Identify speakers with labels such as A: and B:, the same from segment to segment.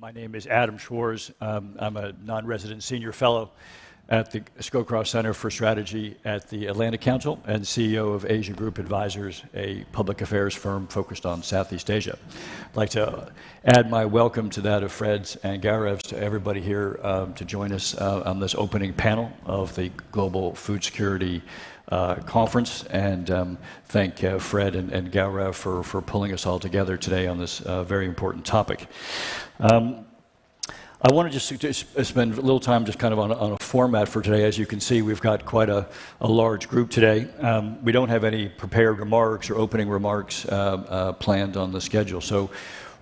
A: My name is Adam Schwarz. I'm a non-resident senior fellow at the Scowcroft Center for Strategy at the Atlantic Council and CEO of Asia Group Advisors, a public affairs firm focused on Southeast Asia. I'd like to add my welcome to that of Fred's and Garev's to everybody here to join us on this opening panel of the Global Food Security Conference, and thank Fred and Gaurav for pulling us all together today on this very important topic. I want to just spend a little time just kind of on a format for today. As you can see, we've got quite a large group today. We don't have any prepared remarks or opening remarks planned on the schedule. So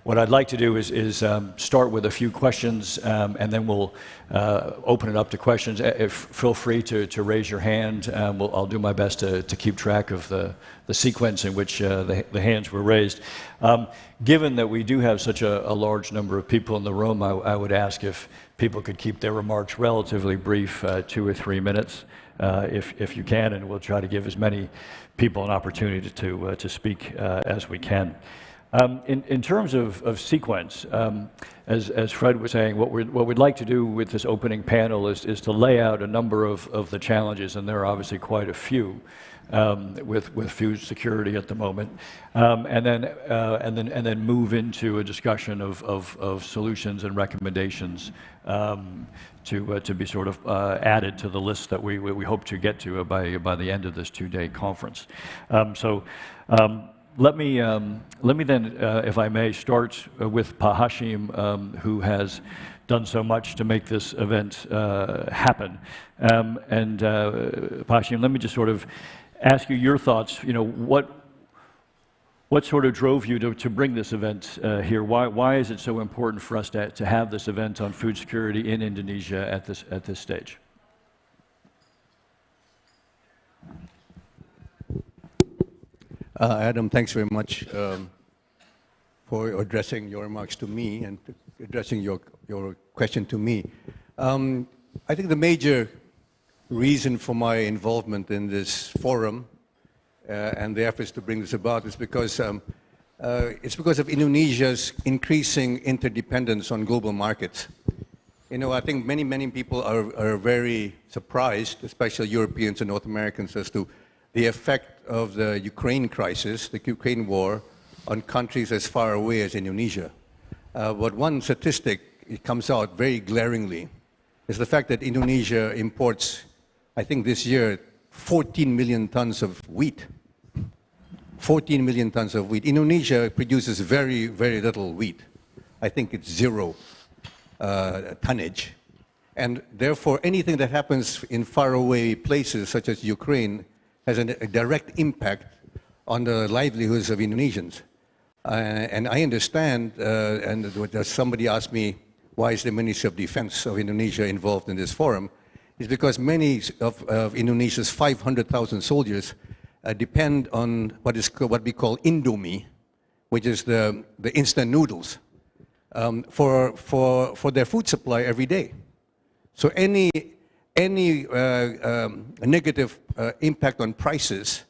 A: what I'd like to do is start with a few questions, and then we'll open it up to questions. Feel free to raise your hand. I'll do my best to keep track of the sequence in which the hands were raised. Given that we do have such a large number of people in the room, I would ask if people could keep their remarks relatively brief, 2 or 3 minutes, if you can, and we'll try to give as many people an opportunity to speak as we can. In terms of sequence, as Fred was saying, what we'd like to do with this opening panel is to lay out a number of the challenges, and there are obviously quite a few with food security at the moment, and then move into a discussion of solutions and recommendations to be sort of added to the list that we hope to get to by the end of this 2-day conference. Let me then, if I may, start with Hashim, who has done so much to make this event happen. Hashim, let me just sort of ask you your thoughts. You know, what sort of drove you to bring this event here? Why is it so important for us to have this event on food security in Indonesia at this stage?
B: Adam, thanks very much for addressing your remarks to me and addressing your question to me. I think the major reason for my involvement in this forum and the efforts to bring this about is because it's because of Indonesia's increasing interdependence on global markets. You know, I think many people are very surprised, especially Europeans and North Americans, as to the effect of the Ukraine crisis, the Ukraine war, on countries as far away as Indonesia. But one statistic, it comes out very glaringly, is the fact that Indonesia imports, I think this year, 14 million tons of wheat. 14 million tons of wheat. Indonesia produces very little wheat. I think it's 0 tonnage. And therefore, anything that happens in faraway places, such as Ukraine, has a direct impact on the livelihoods of Indonesians. And I understand, and somebody asked me, why is the Ministry of Defense of Indonesia involved in this forum? It's because many of Indonesia's 500,000 soldiers depend on what we call Indomie, which is the instant noodles, for their food supply every day. So any negative impact on prices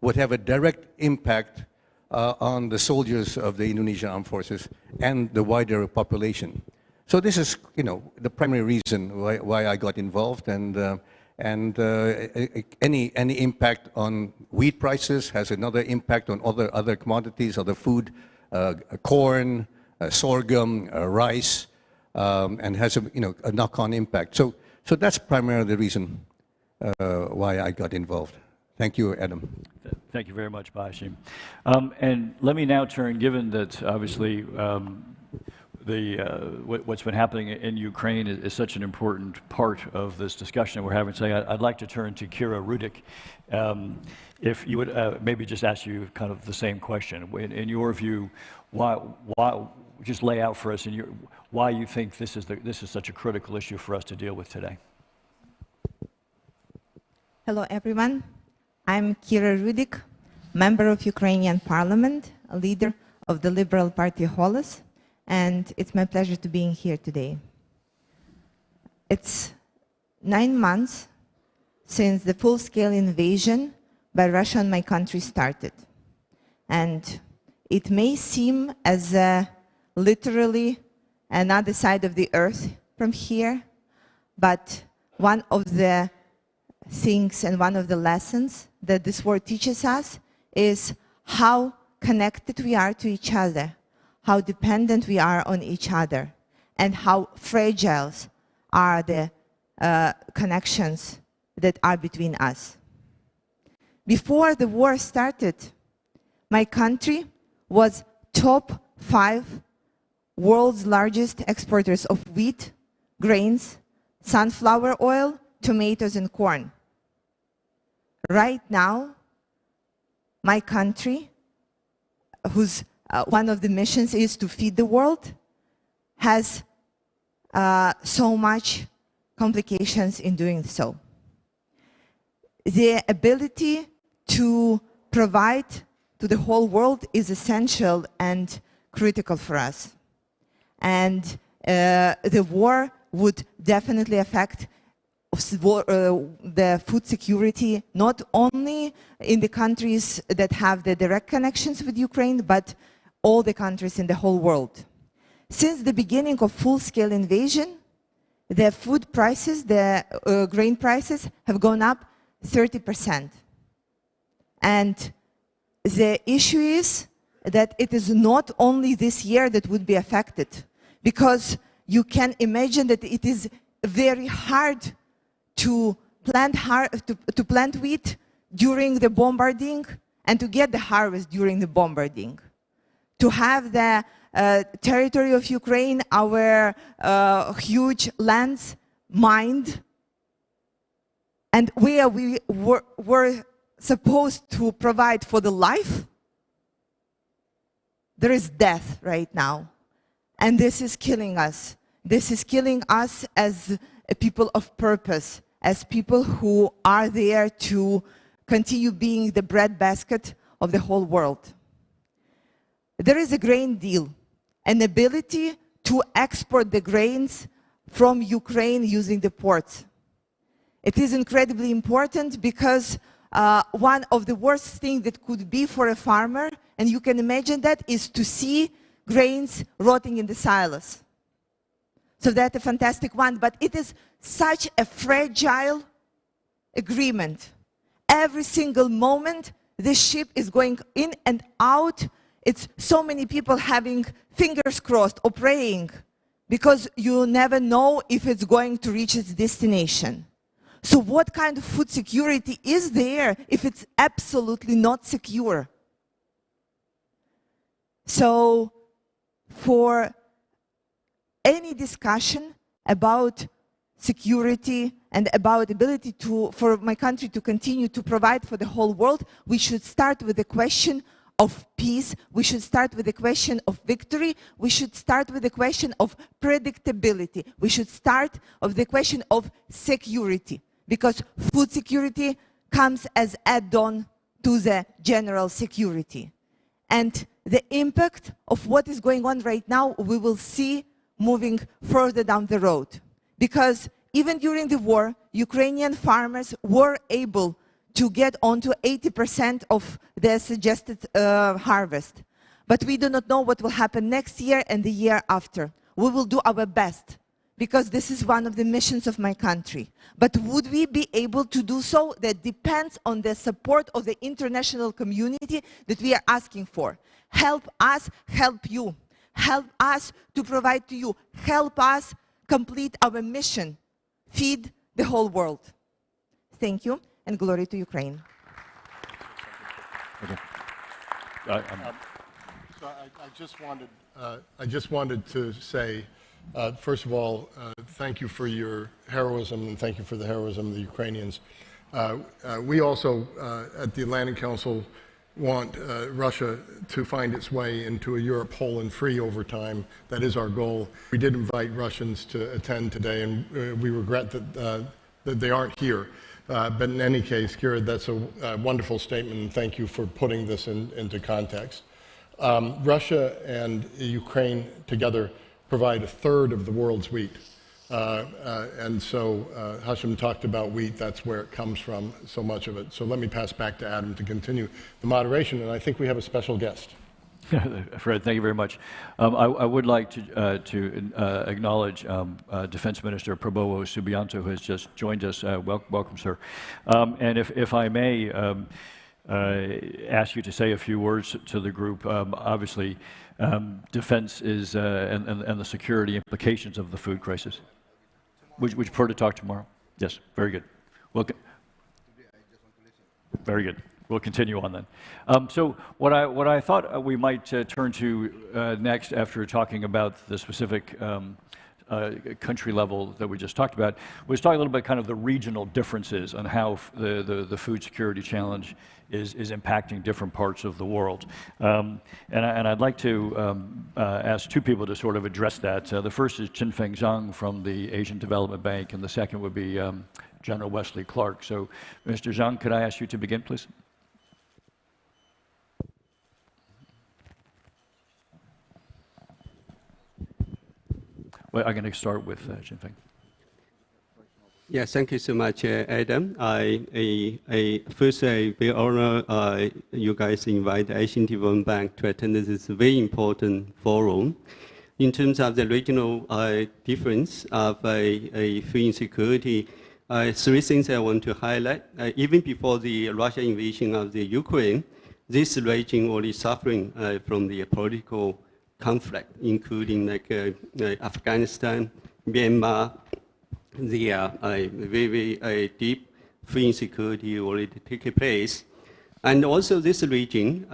B: would have a direct impact on the soldiers of the Indonesian Armed Forces and the wider population. So this is, you know, the primary reason why I got involved, and any impact on wheat prices has another impact on other commodities, other food, corn, sorghum, rice, and has a knock-on impact. So that's primarily the reason why I got involved. Thank you, Adam.
A: Thank you very much, Hashim. And let me now turn, given that obviously what's been happening in Ukraine is such an important part of this discussion we're having today, I'd like to turn to Kira Rudik. If you would maybe just ask you kind of the same question. In your view, why just lay out for us why you think this is such a critical issue for us to deal with today.
C: Hello, everyone. I'm Kira Rudik, member of Ukrainian Parliament, a leader of the Liberal Party Holos, and it's my pleasure to be here today. It's 9 months since the full-scale invasion by Russia on my country started, and it may seem as literally another side of the earth from here, but one of the things and one of the lessons that this war teaches us is how connected we are to each other, how dependent we are on each other, and how fragile are the connections that are between us. Before the war started, my country was top 5 world's largest exporters of wheat, grains, sunflower oil, tomatoes, and corn. Right now, my country, whose one of the missions is to feed the world, has so much complications in doing so. The ability to provide to the whole world is essential and critical for us. And the war would definitely affect the food security, not only in the countries that have the direct connections with Ukraine, but all the countries in the whole world. Since the beginning of full-scale invasion, the food prices, the grain prices have gone up 30%. And the issue is that it is not only this year that would be affected, because you can imagine that it is very hard to plant wheat during the bombarding and to get the harvest during the bombarding. To have the territory of Ukraine, our huge lands mined, and where we were supposed to provide for the life, there is death right now. And this is killing us. This is killing us as a people of purpose, as people who are there to continue being the breadbasket of the whole world. There is a grain deal, an ability to export the grains from Ukraine using the ports. It is incredibly important because one of the worst things that could be for a farmer, and you can imagine that, is to see grains rotting in the silos. So that's a fantastic one, but it is such a fragile agreement. Every single moment, the ship is going in and out. It's so many people having fingers crossed or praying, because you never know if it's going to reach its destination. So what kind of food security is there if it's absolutely not secure? So for any discussion about security and about ability for my country to continue to provide for the whole world, we should start with the question of peace. We should start with the question of victory. We should start with the question of predictability. We should start with the question of security, because food security comes as add-on to the general security. And the impact of what is going on right now, we will see moving further down the road. Because even during the war, Ukrainian farmers were able to get onto 80% of their suggested harvest. But we do not know what will happen next year and the year after. We will do our best, because this is one of the missions of my country. But would we be able to do so? That depends on the support of the international community that we are asking for. Help us, help you. Help us to provide to you. Help us complete our mission. Feed the whole world. Thank you, and glory to Ukraine.
A: Okay.
D: So I just wanted to say, first of all, thank you for your heroism, and thank you for the heroism of the Ukrainians. We also, at the Atlantic Council, want Russia to find its way into a Europe whole and free over time. That is our goal. We did invite Russians to attend today, and we regret that they aren't here. But in any case, Kira, that's a wonderful statement, and thank you for putting this into context. Russia and Ukraine together provide 1/3 of the world's wheat. And so Hashem talked about wheat. That's where it comes from, so much of it. So let me pass back to Adam to continue the moderation, and I think we have a special guest.
A: Fred, thank you very much. I would like to acknowledge Defense Minister Prabowo Subianto, who has just joined us. Welcome, sir. And if I may ask you to say a few words to the group. Obviously, defense is and the security implications of the food crisis. Would you prefer to talk tomorrow? Yes, very good. Very good. We'll continue on then. So what I thought we might turn to next, after talking about the specific country level that we just talked about, was talk a little bit kind of the regional differences on how the food security challenge is impacting different parts of the world. And I'd like to ask two people to sort of address that. The first is Chinfeng Zhang from the Asian Development Bank, and the second would be General Wesley Clark. So, Mr. Zhang, could I ask you to begin, please? Well, I'm going to start with Chinfeng.
E: Yeah, thank you so much, Adam. First, I very honor you guys invite Asian Development Bank to attend this very important forum. In terms of the regional difference of food insecurity, three things I want to highlight. Even before the Russian invasion of the Ukraine, this region already suffering from the political conflict, including like Afghanistan, Myanmar. The very deep food insecurity already taking place. And also this region,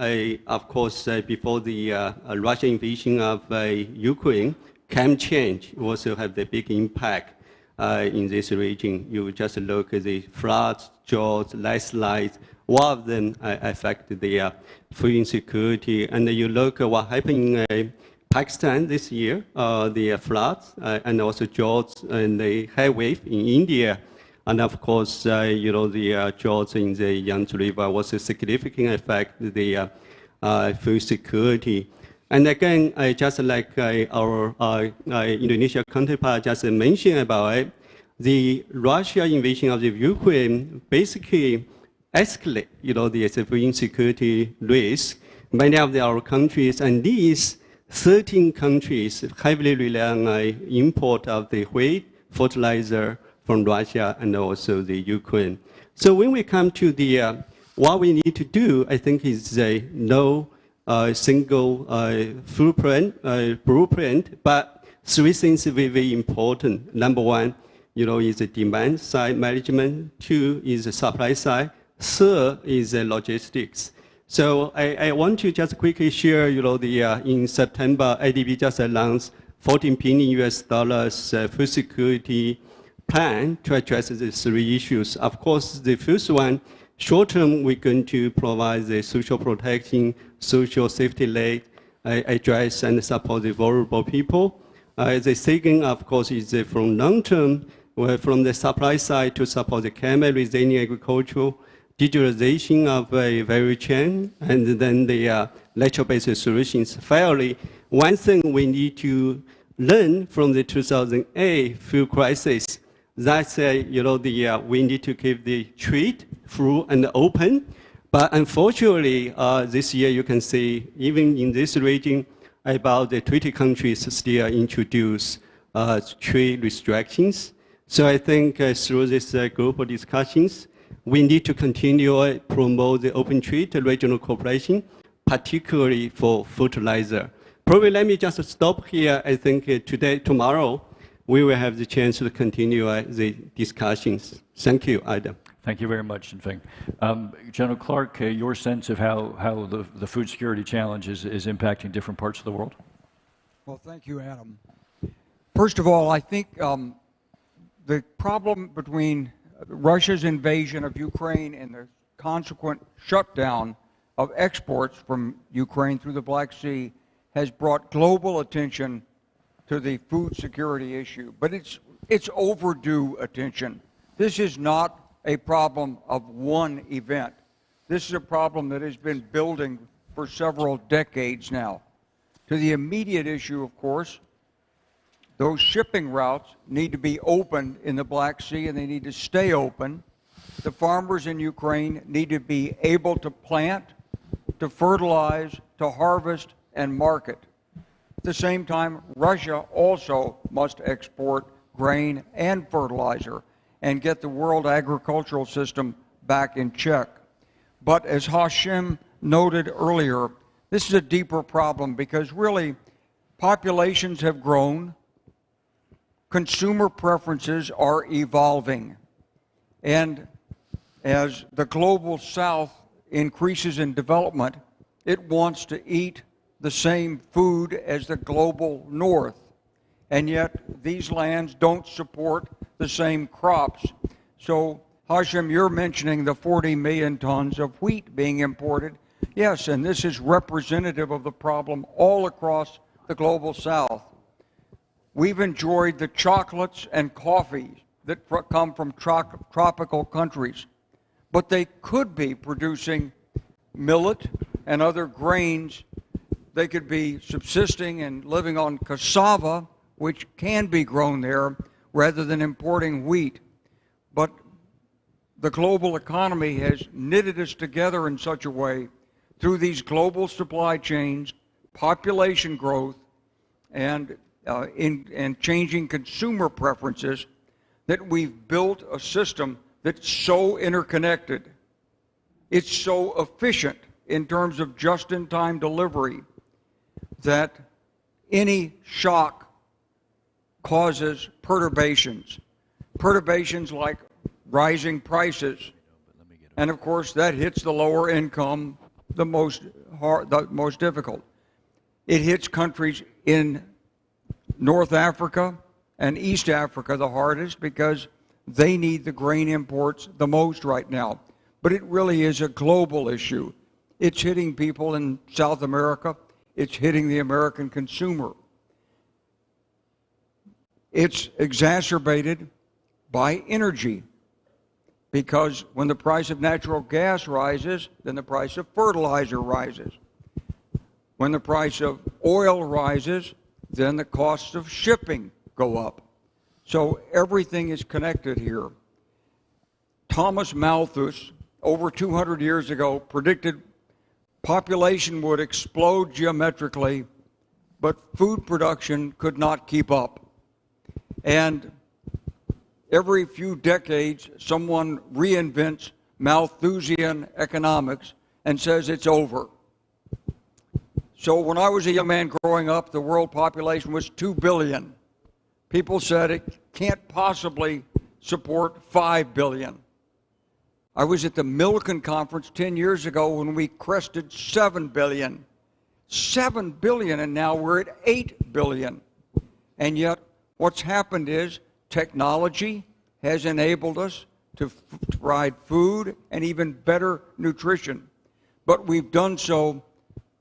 E: of course, before the Russian invasion of Ukraine, climate change also have the big impact in this region. You just look at the floods, droughts, landslides, all of them affect the food insecurity. And you look at what happened in Pakistan this year, the floods and also droughts and the heat wave in India. And of course, the droughts in the Yangtze River was a significant effect on the food security. And again, just like our Indonesia counterpart just mentioned about it, the Russia invasion of the Ukraine basically escalate, the food insecurity risk. Many of our countries, and these 13 countries heavily rely on import of the wheat, fertilizer from Russia and also the Ukraine. So when we come to the what we need to do, I think is no single blueprint, but three things are very, very important. Number one, is the demand side management. Two is the supply side. Third is the logistics. So I want to just quickly share, in September, IDB just announced $14 billion food security plan to address the three issues. Of course, the first one, short term, we're going to provide the social protection, social safety net, address and support the vulnerable people. The second, of course, is from long term, from the supply side to support the climate resilient agriculture, digitalization of a value chain, and then the nature-based solutions. Finally, one thing we need to learn from the 2008 food crisis, that's we need to keep the trade free and open. But unfortunately, this year you can see, even in this region, about the 20 countries still introduce trade restrictions. So I think through these global discussions, we need to continue promote the open trade, the regional cooperation, particularly for fertilizer. Probably let me just stop here. I think tomorrow, we will have the chance to continue the discussions. Thank you, Adam.
A: Thank you very much, Chinfeng. General Clark, your sense of how the food security challenge is impacting different parts of the world?
F: Well, thank you, Adam. First of all, I think the problem between Russia's invasion of Ukraine and the consequent shutdown of exports from Ukraine through the Black Sea has brought global attention to the food security issue. But it's overdue attention. This is not a problem of one event. This is a problem that has been building for several decades now. To the immediate issue, of course, those shipping routes need to be opened in the Black Sea, and they need to stay open. The farmers in Ukraine need to be able to plant, to fertilize, to harvest, and market. At the same time, Russia also must export grain and fertilizer and get the world agricultural system back in check. But as Hashim noted earlier, this is a deeper problem because really populations have grown, consumer preferences are evolving, and as the global south increases in development, it wants to eat the same food as the global north. And yet these lands don't support the same crops. So Hashim, you're mentioning the 40 million tons of wheat being imported. Yes, and this is representative of the problem all across the global south. We've enjoyed the chocolates and coffees that come from tropical countries, but they could be producing millet and other grains. They could be subsisting and living on cassava, which can be grown there, rather than importing wheat. But the global economy has knitted us together in such a way through these global supply chains, population growth, and changing consumer preferences, that we've built a system that's so interconnected. It's so efficient in terms of just-in-time delivery that any shock causes perturbations. Perturbations like rising prices. And of course, that hits the lower income the most difficult. It hits countries in North Africa and East Africa the hardest because they need the grain imports the most right now. But it really is a global issue. It's hitting people in South America. It's hitting the American consumer. It's exacerbated by energy, because when the price of natural gas rises, then the price of fertilizer rises. When the price of oil rises, then the costs of shipping go up. So everything is connected here. Thomas Malthus, over 200 years ago, predicted population would explode geometrically, but food production could not keep up. And every few decades, someone reinvents Malthusian economics and says it's over. So when I was a young man growing up, the world population was 2 billion. People said it can't possibly support 5 billion. I was at the Milken Conference 10 years ago when we crested 7 billion. 7 billion, and now we're at 8 billion. And yet, what's happened is technology has enabled us to provide food and even better nutrition. But we've done so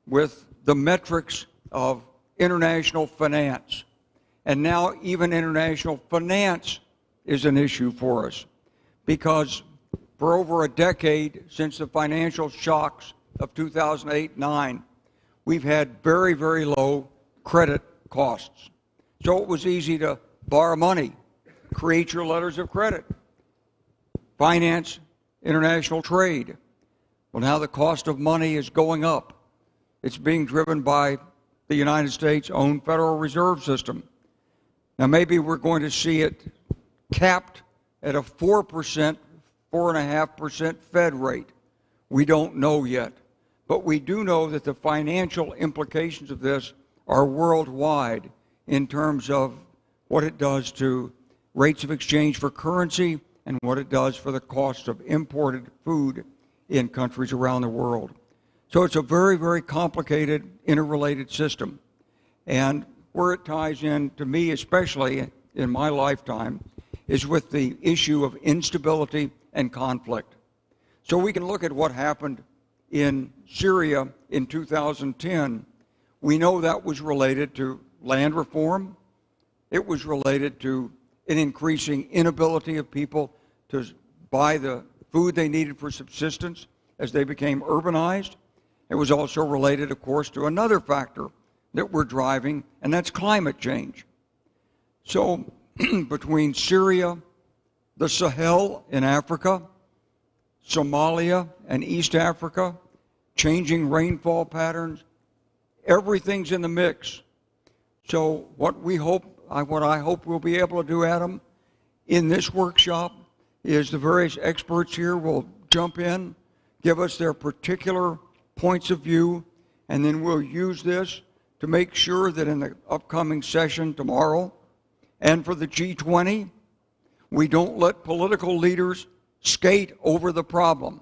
F: with the metrics of international finance. And now even international finance is an issue for us, because for over a decade, since the financial shocks of 2008-9, we've had very, very low credit costs. So it was easy to borrow money, create your letters of credit, finance international trade. Well, now the cost of money is going up. It's being driven by the United States' own Federal Reserve System. Now maybe we're going to see it capped at a 4%, 4.5% Fed rate. We don't know yet. But we do know that the financial implications of this are worldwide in terms of what it does to rates of exchange for currency and what it does for the cost of imported food in countries around the world. So it's a very, very complicated, interrelated system. And where it ties in, to me especially in my lifetime, is with the issue of instability and conflict. So we can look at what happened in Syria in 2010. We know that was related to land reform. It was related to an increasing inability of people to buy the food they needed for subsistence as they became urbanized. It was also related, of course, to another factor that we're driving, and that's climate change. So between Syria, the Sahel in Africa, Somalia and East Africa, changing rainfall patterns, everything's in the mix. So what I hope we'll be able to do, Adam, in this workshop is the various experts here will jump in, give us their particular points of view, and then we'll use this to make sure that in the upcoming session tomorrow and for the G20, we don't let political leaders skate over the problem.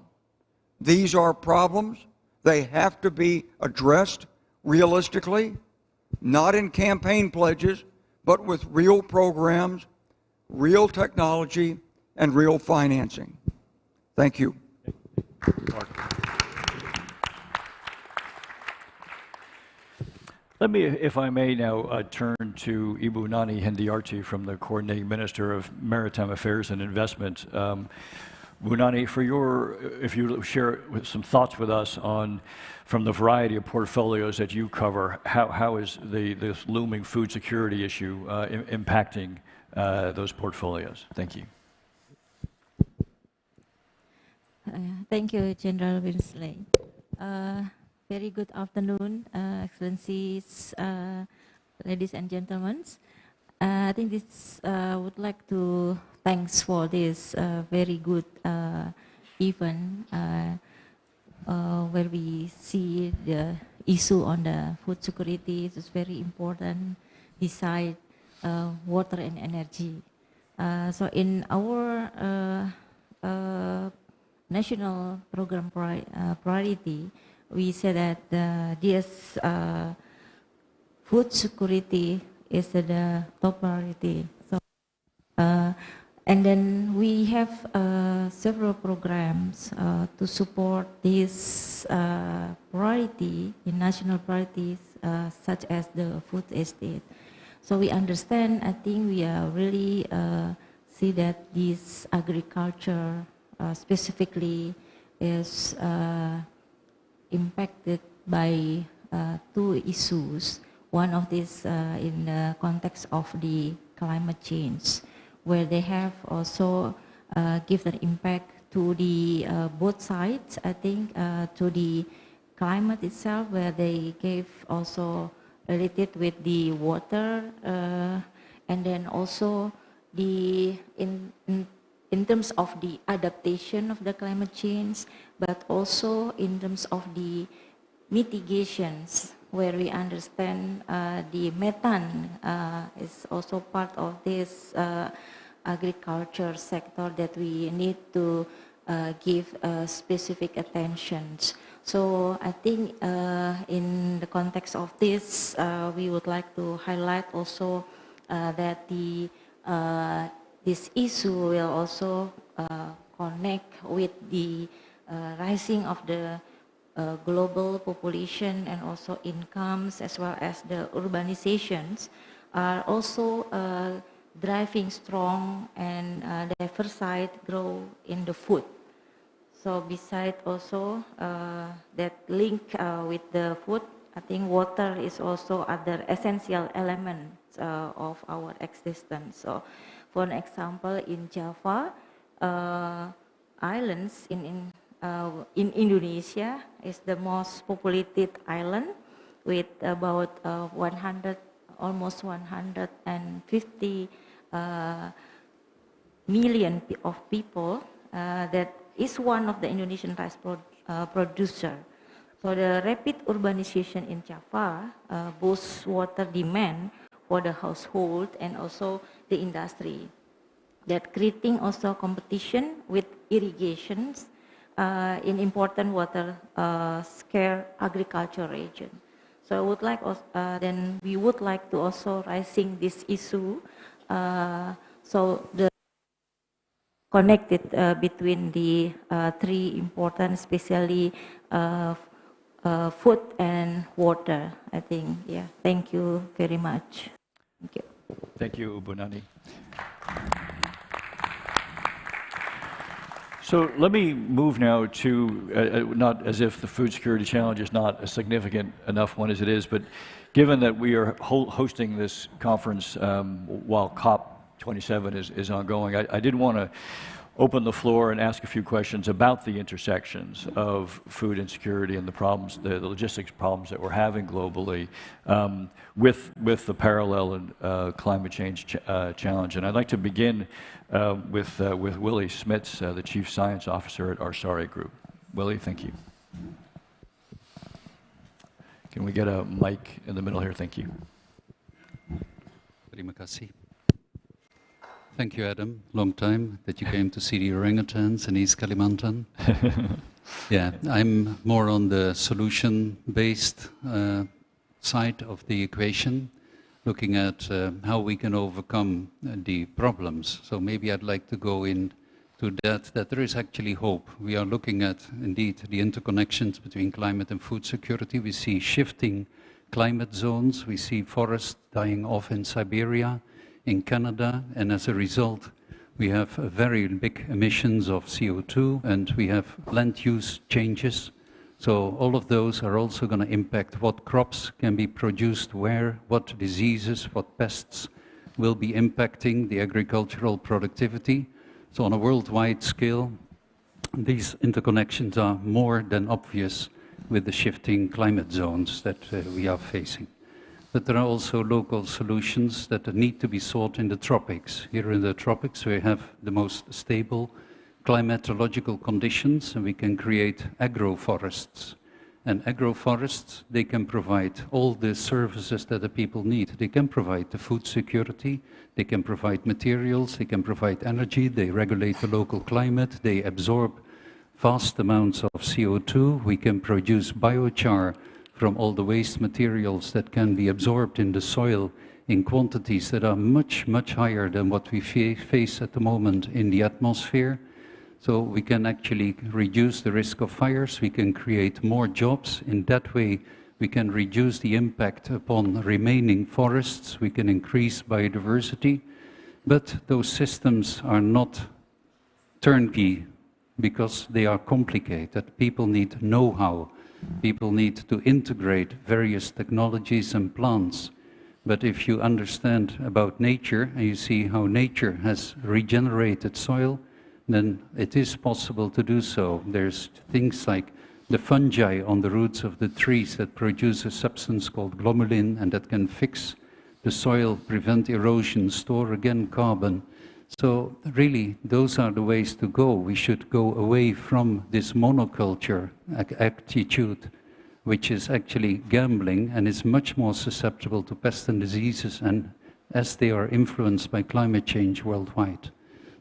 F: These are problems. They have to be addressed realistically, not in campaign pledges, but with real programs, real technology, and real financing. Thank you.
A: Let me, if I may now, turn to Ibu Nani Hendiarti from the Coordinating Minister of Maritime Affairs and Investment. Ibu Nani, if you share some thoughts with us on, from the variety of portfolios that you cover, how is this looming food security issue impacting those portfolios? Thank you.
G: Thank you, General Winsley. Very good afternoon, Excellencies, ladies and gentlemen. I think this would like to thanks for this very good event where we see the issue on the food security is very important beside water and energy. So in our national program priority, we say that this food security is the top priority. So, and then we have several programs to support this priority in national priorities, such as the food estate. So we understand, I think we are really see that this agriculture specifically is impacted by two issues. One of these in the context of the climate change, where they have also given impact to the both sides, I think, to the climate itself, where they gave also related with the water, and then also the in terms of the adaptation of the climate change, but also in terms of the mitigations, where we understand the methane is also part of this agriculture sector that we need to give specific attention. So I think in the context of this, we would like to highlight also that this issue will also connect with the rising of the global population and also incomes, as well as the urbanizations are also driving strong and diversified growth in the food. So besides also that link with the food, I think water is also other essential element of our existence. So for an example, in Java Islands in Indonesia is the most populated island with about almost 150 million of people. That is one of the Indonesian rice producer. So the rapid urbanization in Java boosts water demand for the household and also the industry, that creating also competition with irrigations in important water scarce agriculture region. So I would like then we would like to also raising this issue, so the connected between the three important, especially food and water. I think, yeah. Thank you very much. Thank you.
A: Thank you, Ibu Nani. So let me move now to, not as if the food security challenge is not a significant enough one as it is, but given that we are hosting this conference while COP27 is ongoing, I did want to open the floor and ask a few questions about the intersections of food insecurity and the problems, the logistics problems that we're having globally, with the parallel and climate change challenge. And I'd like to begin with Willie Smits, the Chief Science Officer at Arsari Group. Willie, thank you. Can we get a mic in the middle here? Thank you.
H: Terima kasih. Thank you, Adam. Long time that you came to see the orangutans in East Kalimantan. Yeah, I'm more on the solution-based side of the equation, looking at how we can overcome the problems. So maybe I'd like to go into that there is actually hope. We are looking at, indeed, the interconnections between climate and food security. We see shifting climate zones. We see forests dying off in Siberia, in Canada, and as a result, we have very big emissions of CO2, and we have land use changes. So all of those are also going to impact what crops can be produced where, what diseases, what pests will be impacting the agricultural productivity. So on a worldwide scale, these interconnections are more than obvious with the shifting climate zones that we are facing. But there are also local solutions that need to be sought in the tropics. Here in the tropics, we have the most stable climatological conditions, and we can create agroforests. And agroforests, they can provide all the services that the people need. They can provide the food security, they can provide materials, they can provide energy, they regulate the local climate, they absorb vast amounts of CO2, we can produce biochar from all the waste materials that can be absorbed in the soil in quantities that are much, much higher than what we face at the moment in the atmosphere. So we can actually reduce the risk of fires, we can create more jobs. In that way, we can reduce the impact upon remaining forests, we can increase biodiversity. But those systems are not turnkey because they are complicated. People need know-how. People need to integrate various technologies and plants. But if you understand about nature and you see how nature has regenerated soil, then it is possible to do so. There's things like the fungi on the roots of the trees that produce a substance called glomalin, and that can fix the soil, prevent erosion, store again carbon. So really, those are the ways to go. We should go away from this monoculture attitude, which is actually gambling and is much more susceptible to pests and diseases, and as they are influenced by climate change worldwide.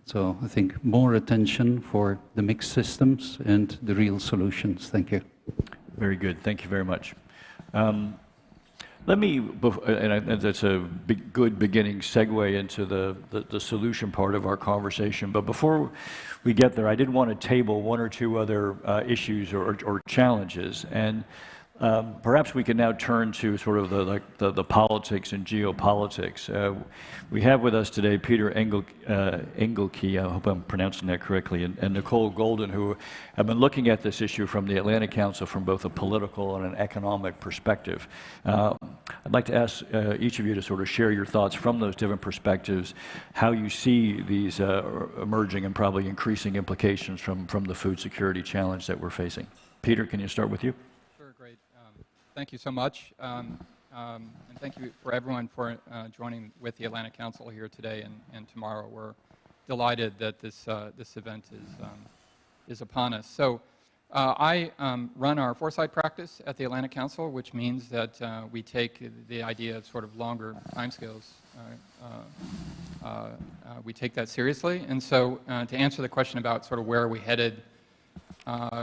H: So I think more attention for the mixed systems and the real solutions. Thank you.
A: Very good. Thank you very much. Let me, and that's a good beginning segue into the solution part of our conversation. But before we get there, I did want to table one or two other issues or challenges. And perhaps we can now turn to sort of the politics and geopolitics. We have with us today Peter Engelke, I hope I'm pronouncing that correctly, and Nicole Golden, who have been looking at this issue from the Atlantic Council from both a political and an economic perspective. I'd like to ask each of you to sort of share your thoughts from those different perspectives, how you see these emerging and probably increasing implications from the food security challenge that we're facing. Peter, can you start with you?
I: Great. Thank you so much. And thank you for everyone for joining with the Atlantic Council here today and tomorrow. We're delighted that this event is upon us. So I run our foresight practice at the Atlantic Council, which means that we take the idea of sort of longer timescales. We take that seriously. And so to answer the question about sort of where are we headed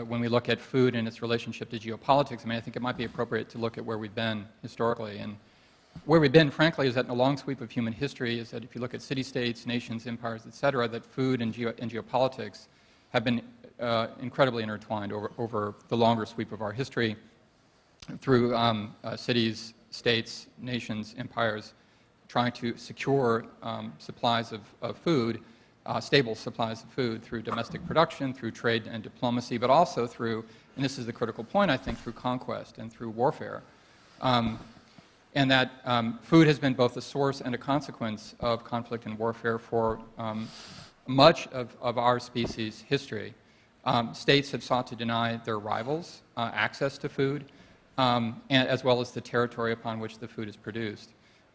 I: when we look at food and its relationship to geopolitics, I mean, I think it might be appropriate to look at where we've been historically. And where we've been, frankly, is that in a long sweep of human history, is that if you look at city-states, nations, empires, et cetera, that food and geopolitics have been incredibly intertwined over the longer sweep of our history through cities, states, nations, empires, trying to secure supplies of food, stable supplies of food through domestic production, through trade and diplomacy, but also through, and this is the critical point, I think, through conquest and through warfare. And that food has been both a source and a consequence of conflict and warfare for much of our species' history, states have sought to deny their rivals access to food, and as well as the territory upon which the food is produced.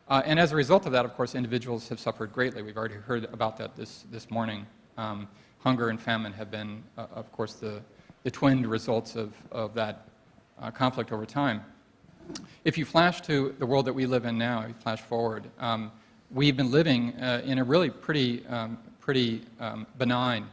I: And as a result of that, of course, individuals have suffered greatly. We've already heard about that this morning. Hunger and famine have been, of course, the twinned results of that conflict over time. If you flash to the world that we live in now, you flash forward, we've been living in a really pretty benign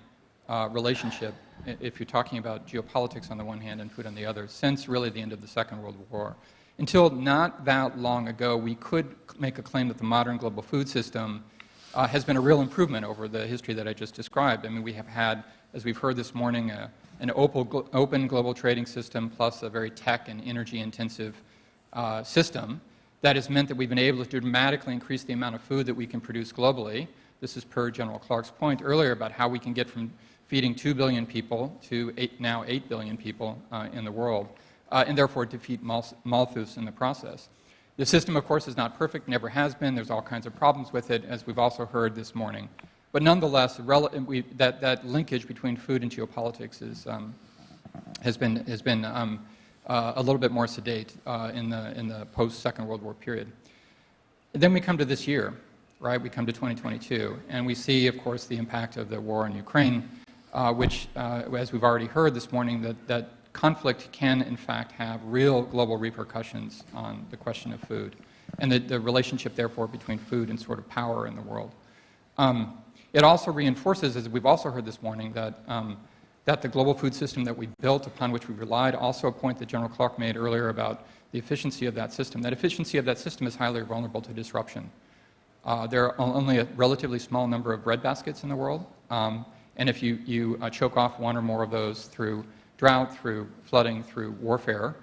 I: relationship, if you're talking about geopolitics on the one hand and food on the other, since really the end of the Second World War. Until not that long ago, we could make a claim that the modern global food system has been a real improvement over the history that I just described. I mean, we have had, as we've heard this morning, an open global trading system plus a very tech and energy-intensive system that has meant that we've been able to dramatically increase the amount of food that we can produce globally. This is per General Clark's point earlier about how we can get from feeding 2 billion people to now 8 billion people in the world, and therefore defeat malthus in the process. The system, of course, is not perfect, never has been. There's all kinds of problems with it, as we've also heard this morning. But nonetheless, that linkage between food and geopolitics has been a little bit more sedate in the post-Second World War period. And then we come to this year, right? We come to 2022, and we see, of course, the impact of the war in Ukraine, which, as we've already heard this morning, that conflict can, in fact, have real global repercussions on the question of food, and the relationship, therefore, between food and sort of power in the world. It also reinforces, as we've also heard this morning, that the global food system that we built, upon which we relied, also a point that General Clark made earlier about the efficiency of that system. That efficiency of that system is highly vulnerable to disruption. There are only a relatively small number of breadbaskets in the world, and if you choke off one or more of those through drought, through flooding, through warfare,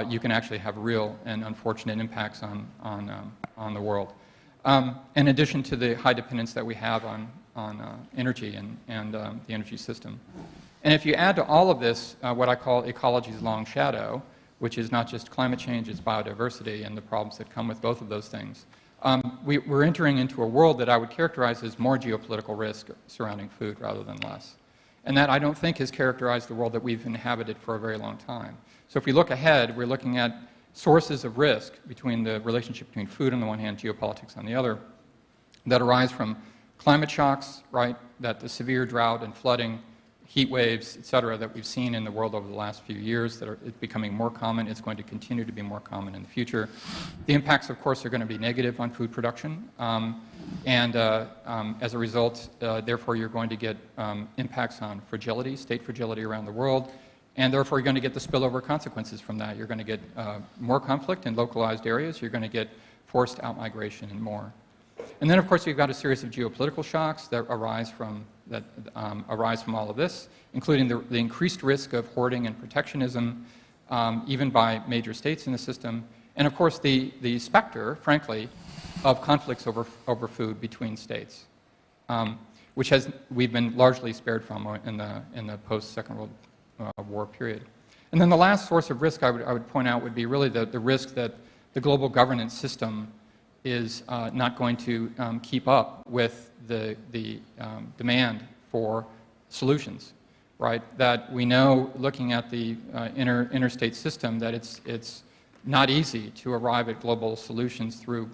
I: you can actually have real and unfortunate impacts on the world. In addition to the high dependence that we have on energy and the energy system. And if you add to all of this what I call ecology's long shadow, which is not just climate change, it's biodiversity and the problems that come with both of those things, we're entering into a world that I would characterize as more geopolitical risk surrounding food rather than less. And that I don't think has characterized the world that we've inhabited for a very long time. So if we look ahead, we're looking at sources of risk between the relationship between food on the one hand, geopolitics on the other, that arise from climate shocks, right, that the severe drought and flooding, heat waves, et cetera, that we've seen in the world over the last few years that are becoming more common. It's going to continue to be more common in the future. The impacts, of course, are going to be negative on food production. As a result, therefore, you're going to get impacts on fragility, state fragility around the world. And therefore, you're going to get the spillover consequences from that. You're going to get more conflict in localized areas. You're going to get forced outmigration and more. And then, of course, you've got a series of geopolitical shocks that arise from all of this, including the increased risk of hoarding and protectionism, even by major states in the system. And, of course, the specter, frankly, of conflicts over food between states, which we've been largely spared from in the post-Second World War period. And then the last source of risk I would point out would be really the risk that the global governance system is not going to keep up with the demand for solutions, right? That we know, looking at the interstate system, that it's not easy to arrive at global solutions through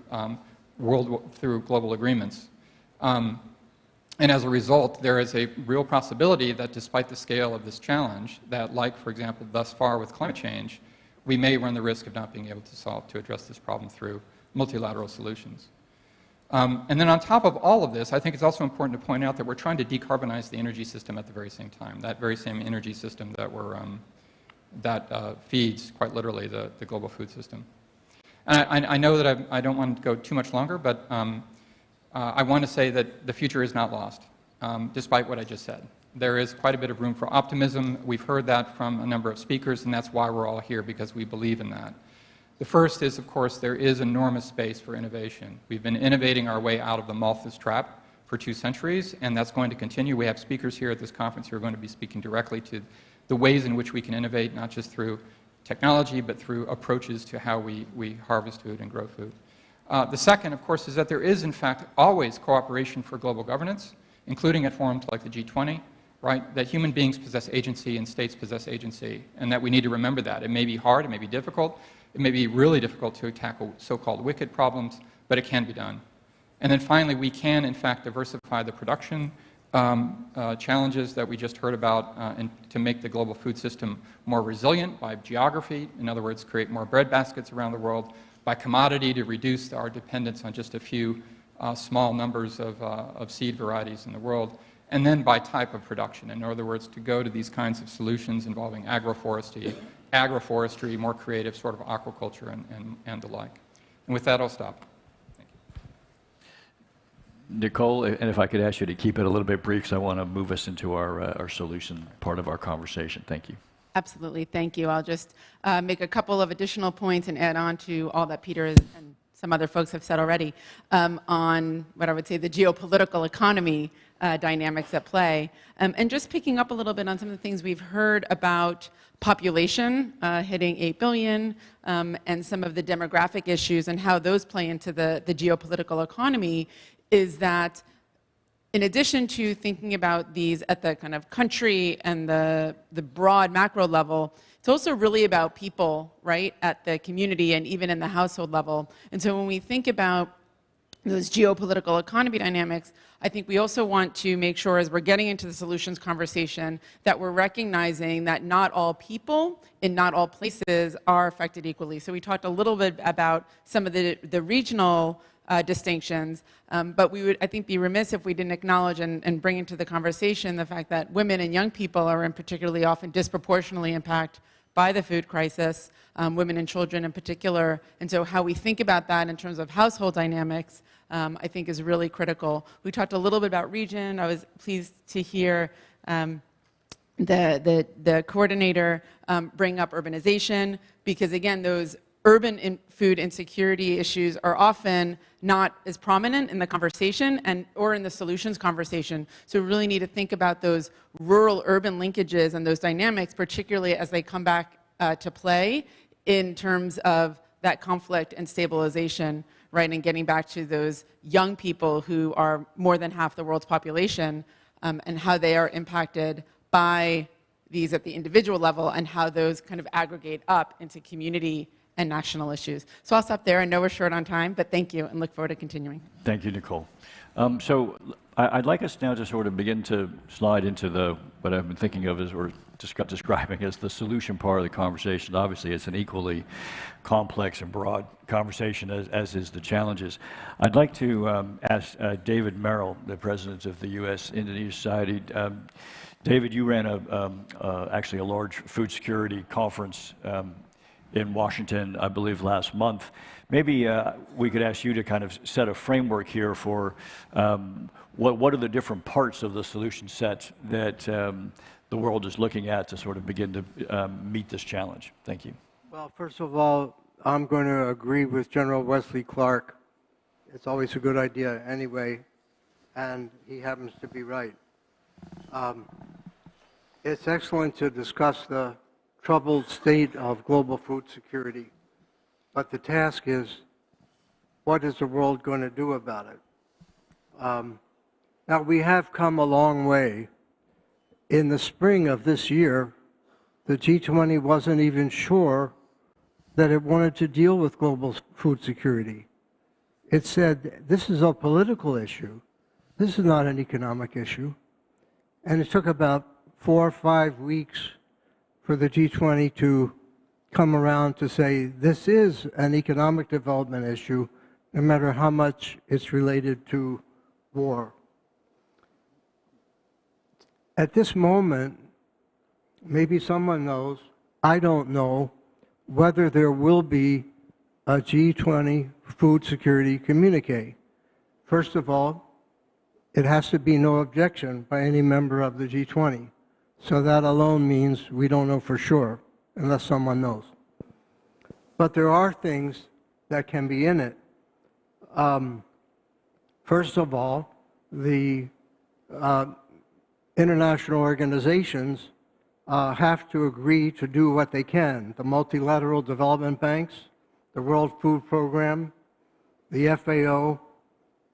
I: global agreements. And as a result, there is a real possibility that despite the scale of this challenge, that like, for example, thus far with climate change, we may run the risk of not being able to address this problem through multilateral solutions. And then on top of all of this, I think it's also important to point out that we're trying to decarbonize the energy system at the very same time, that very same energy system that feeds, quite literally, the global food system. And I know that I don't want to go too much longer, but I want to say that the future is not lost, despite what I just said. There is quite a bit of room for optimism. We've heard that from a number of speakers, and that's why we're all here, because we believe in that. The first is, of course, there is enormous space for innovation. We've been innovating our way out of the Malthus trap for 2 centuries, and that's going to continue. We have speakers here at this conference who are going to be speaking directly to the ways in which we can innovate, not just through technology, but through approaches to how we harvest food and grow food. The second, of course, is that there is, in fact, always cooperation for global governance. including at forums like the G20, right, that human beings possess agency and states possess agency, and that we need to remember that. It may be hard, it may be difficult, it may be really difficult to tackle so-called wicked problems, but it can be done. And then finally, we can, in fact, diversify the production challenges that we just heard about and to make the global food system more resilient by geography, in other words, create more breadbaskets around the world, by commodity to reduce our dependence on just a few small numbers of seed varieties in the world, and then by type of production. In other words, to go to these kinds of solutions involving agroforestry, more creative sort of aquaculture and the like. And with that, I'll stop.
A: Nicole, and if I could ask you to keep it a little bit brief, because I want to move us into our solution part of our conversation. Thank you.
J: Absolutely, thank you. I'll just make a couple of additional points and add on to all that Peter and some other folks have said already on what I would say the geopolitical economy dynamics at play. And just picking up a little bit on some of the things we've heard about population hitting 8 billion and some of the demographic issues and how those play into the geopolitical economy, is that in addition to thinking about these at the kind of country and the broad macro level, it's also really about people, right, at the community and even in the household level. And so when we think about those geopolitical economy dynamics, I think we also want to make sure, as we're getting into the solutions conversation, that we're recognizing that not all people in not all places are affected equally. So we talked a little bit about some of the regional distinctions, but we would, I think, be remiss if we didn't acknowledge and bring into the conversation the fact that women and young people are particularly often disproportionately impacted by the food crisis, women and children in particular. And so how we think about that in terms of household dynamics, I think is really critical. We talked a little bit about region. I was pleased to hear the coordinator bring up urbanization, because again, those urban food insecurity issues are often not as prominent in the conversation or in the solutions conversation. So we really need to think about those rural-urban linkages and those dynamics, particularly as they come back to play in terms of that conflict and stabilization, right, and getting back to those young people who are more than half the world's population, and how they are impacted by these at the individual level and how those kind of aggregate up into community and national issues. So I'll stop there. I know we're short on time, but thank you and look forward to continuing.
A: Thank you, Nicole. So I'd like us now to sort of begin to slide into what I've been thinking of as, or describing as the solution part of the conversation. Obviously, it's an equally complex and broad conversation, as is the challenges. I'd like to ask David Merrill, the president of the U.S.-Indonesia Society. David, you ran actually a large food security conference in Washington, I believe, last month. Maybe we could ask you to kind of set a framework here for what are the different parts of the solution set that the world is looking at to sort of begin to meet this challenge. Thank you.
K: Well, first of all, I'm going to agree with General Wesley Clark. It's always a good idea anyway, and he happens to be right. It's excellent to discuss the troubled state of global food security, but the task is, what is the world going to do about it? Now, we have come a long way. In the spring of this year, the G20 wasn't even sure that it wanted to deal with global food security. It said, this is a political issue. This is not an economic issue. And it took about 4 or 5 weeks for the G20 to come around to say, this is an economic development issue, no matter how much it's related to war. At this moment, maybe someone knows, I don't know, whether there will be a G20 food security communique. First of all, it has to be no objection by any member of the G20. So that alone means we don't know for sure, unless someone knows. But there are things that can be in it. First of all, the international organizations have to agree to do what they can. The multilateral development banks, the World Food Program, the FAO,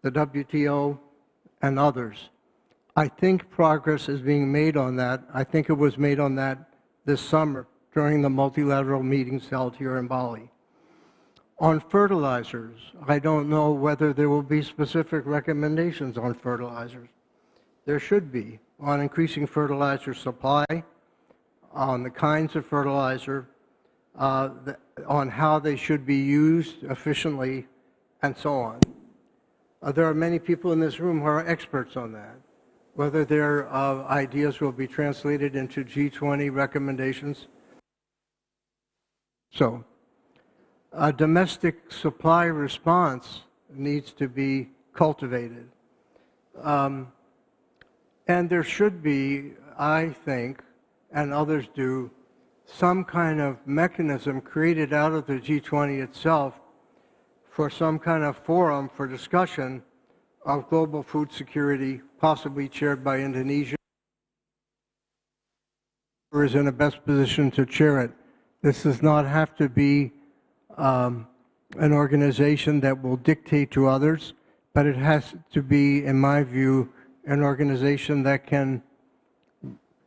K: the WTO, and others. I think progress is being made on that. I think it was made on that this summer during the multilateral meetings held here in Bali. On fertilizers, I don't know whether there will be specific recommendations on fertilizers. There should be, on increasing fertilizer supply, on the kinds of fertilizer, on how they should be used efficiently, and so on. There are many people in this room who are experts on that. Whether their ideas will be translated into G20 recommendations. So, a domestic supply response needs to be cultivated. And there should be, I think, and others do, some kind of mechanism created out of the G20 itself for some kind of forum for discussion of global food security, possibly chaired by Indonesia, who is in the best position to chair it. This does not have to be an organization that will dictate to others, but it has to be, in my view, an organization that can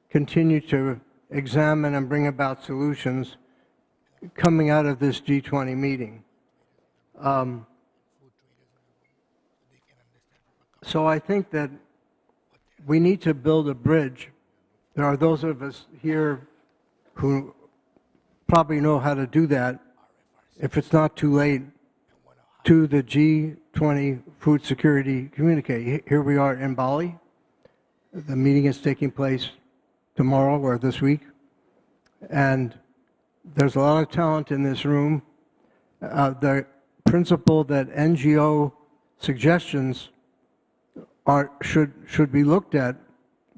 K: continue to examine and bring about solutions coming out of this G20 meeting. So I think that we need to build a bridge. There are those of us here who probably know how to do that, if it's not too late, to the G20 food security communique. Here we are in Bali. The meeting is taking place tomorrow or this week. And there's a lot of talent in this room. The principle that NGO suggestions should be looked at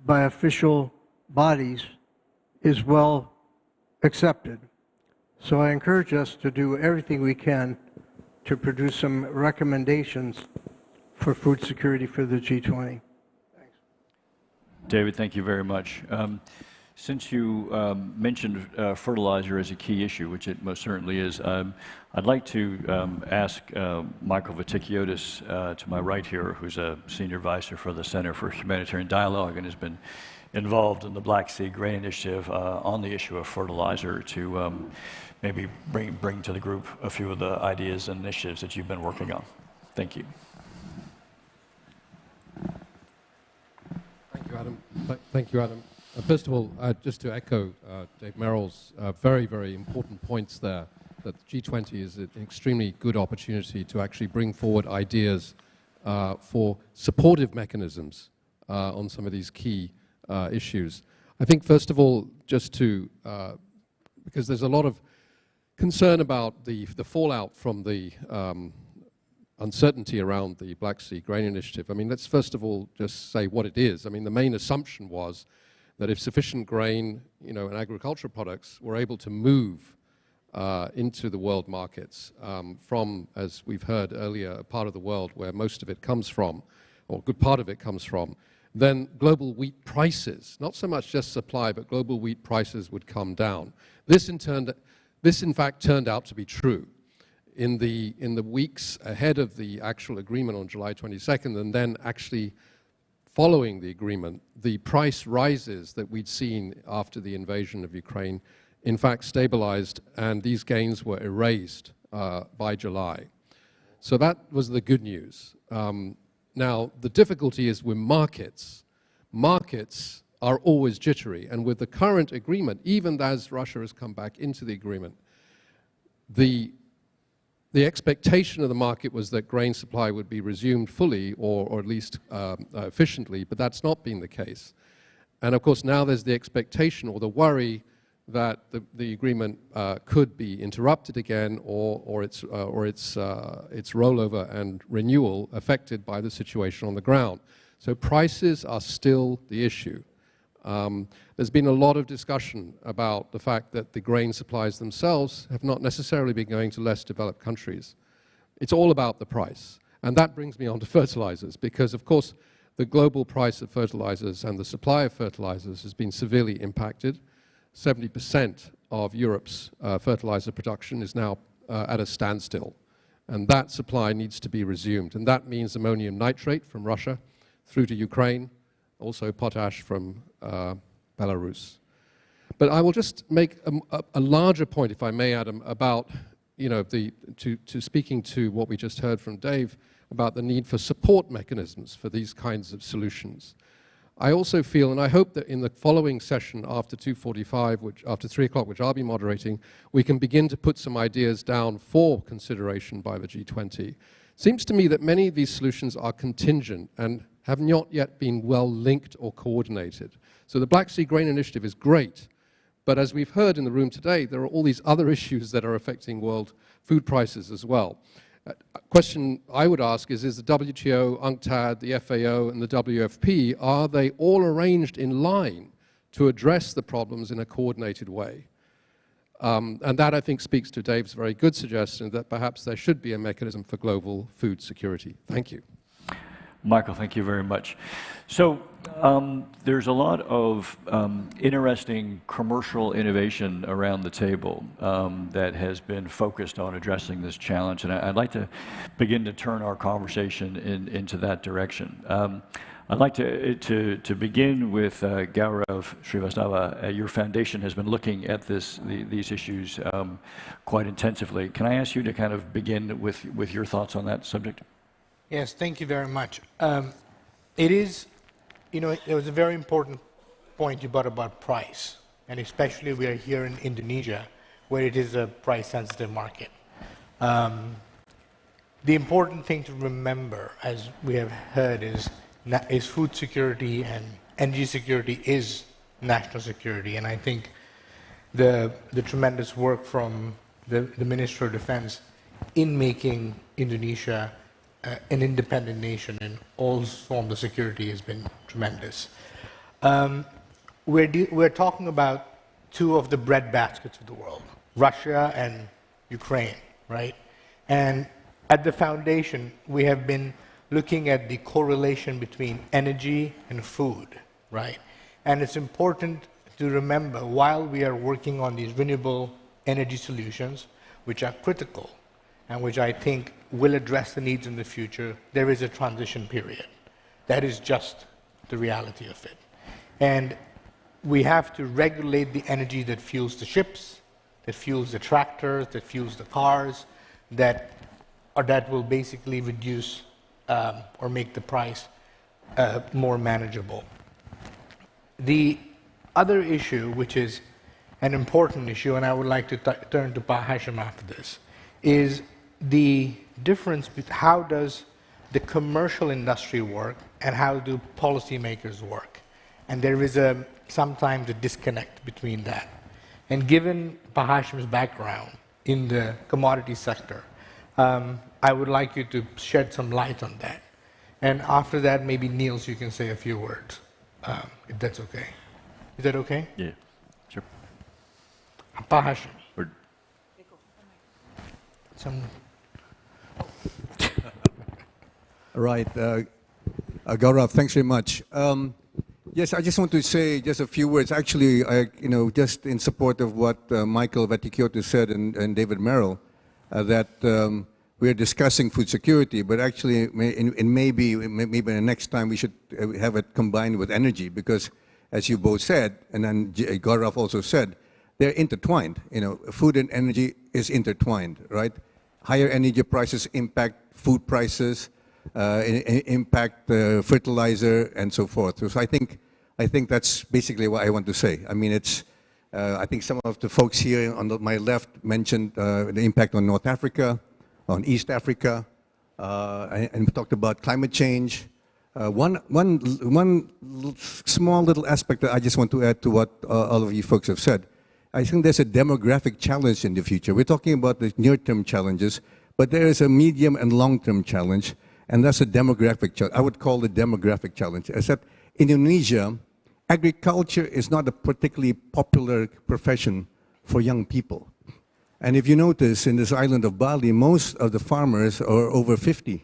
K: by official bodies is well accepted. So I encourage us to do everything we can to produce some recommendations for food security for the G20. Thanks.
A: David, thank you very much. Since you mentioned fertilizer as a key issue, which it most certainly is, I'd like to ask Michael Vatikiotis to my right here, who's a senior advisor for the Center for Humanitarian Dialogue and has been involved in the Black Sea Grain Initiative on the issue of fertilizer, to maybe bring to the group a few of the ideas and initiatives that you've been working on. Thank you.
L: Thank you, Adam. Thank you, Adam. First of all, just to echo Dave Merrill's very, very important points there, that G20 is an extremely good opportunity to actually bring forward ideas for supportive mechanisms on some of these key issues. I think, first of all, just to, because there's a lot of concern about the fallout from the uncertainty around the Black Sea Grain Initiative. I mean, let's first of all just say what it is. I mean, the main assumption was that if sufficient grain, and agricultural products were able to move into the world markets from, as we've heard earlier, a part of the world where most of it comes from, or a good part of it comes from, then global wheat prices, not so much just supply, but global wheat prices would come down. This in fact turned out to be true. In the weeks ahead of the actual agreement on July 22nd, and then actually following the agreement, the price rises that we'd seen after the invasion of Ukraine, in fact, stabilized, and these gains were erased by July. So that was the good news. Now, the difficulty is with markets. Markets are always jittery, and with the current agreement, even as Russia has come back into the agreement, the expectation of the market was that grain supply would be resumed fully, or at least efficiently, but that's not been the case. And of course, now there's the expectation or the worry that the agreement could be interrupted again, or its rollover and renewal affected by the situation on the ground. So prices are still the issue. There's been a lot of discussion about the fact that the grain supplies themselves have not necessarily been going to less developed countries. It's all about the price. And that brings me on to fertilizers, because of course the global price of fertilizers and the supply of fertilizers has been severely impacted. 70% of Europe's fertilizer production is now at a standstill. And that supply needs to be resumed. And that means ammonium nitrate from Russia through to Ukraine, also potash from Belarus. But I will just make a larger point, if I may, Adam, about, you know, to speaking to what we just heard from Dave about the need for support mechanisms for these kinds of solutions. I also feel, and I hope that in the following session after 2:45, after 3 o'clock, which I'll be moderating, we can begin to put some ideas down for consideration by the G20. Seems to me that many of these solutions are contingent and have not yet been well linked or coordinated. So the Black Sea Grain Initiative is great, but as we've heard in the room today, there are all these other issues that are affecting world food prices as well. A question I would ask is the WTO, UNCTAD, the FAO, and the WFP, are they all arranged in line to address the problems in a coordinated way? And that, I think, speaks to Dave's very good suggestion that perhaps there should be a mechanism for global food security. Thank you.
A: Michael, thank you very much. So there's a lot of interesting commercial innovation around the table that has been focused on addressing this challenge, and I'd like to begin to turn our conversation into that direction. I'd like to begin with Gaurav Srivastava. Your foundation has been looking at these issues quite intensively. Can I ask you to kind of begin with your thoughts on that subject?
M: Yes, thank you very much. It is, you know, there was a very important point you brought about price, and especially we are here in Indonesia, where it is a price-sensitive market. The important thing to remember, as we have heard, is food security and energy security is national security, and I think the tremendous work from the Minister of Defense in making Indonesia an independent nation in all forms of security has been tremendous. We're talking about two of the bread baskets of the world, Russia and Ukraine, right? And at the foundation, we have been looking at the correlation between energy and food, right? And it's important to remember, while we are working on these renewable energy solutions, which are critical, and which I think will address the needs in the future, there is a transition period. That is just the reality of it. And we have to regulate the energy that fuels the ships, that fuels the tractors, that fuels the cars, that will basically reduce or make the price more manageable. The other issue, which is an important issue, and I would like to turn to Pa Hashim after this, is the difference between how does the commercial industry work and how do policymakers work. And there is sometimes a disconnect between that. And given Pa Hashim's background in the commodity sector, I would like you to shed some light on that. And after that, maybe Niels, you can say a few words, if that's okay. Is that okay?
A: Yeah, sure.
M: Pa Hashim.
B: Right. Gaurav, thanks very much. Yes, I just want to say just a few words. Actually, just in support of what Michael Vatikiotou said and David Merrill, that we're discussing food security, but actually, maybe the next time we should have it combined with energy, because as you both said, and then Gaurav also said, they're intertwined. You know, food and energy is intertwined, right? Higher energy prices impact food prices, impact fertilizer, and so forth. So I think that's basically what I want to say. I mean, I think some of the folks here on my left mentioned the impact on North Africa, on East Africa, and we talked about climate change. One small little aspect that I just want to add to what all of you folks have said. I think there's a demographic challenge in the future. We're talking about the near-term challenges, but there is a medium and long-term challenge, and that's a demographic challenge. I would call it demographic challenge. Except in Indonesia, agriculture is not a particularly popular profession for young people. And if you notice, in this island of Bali, most of the farmers are over 50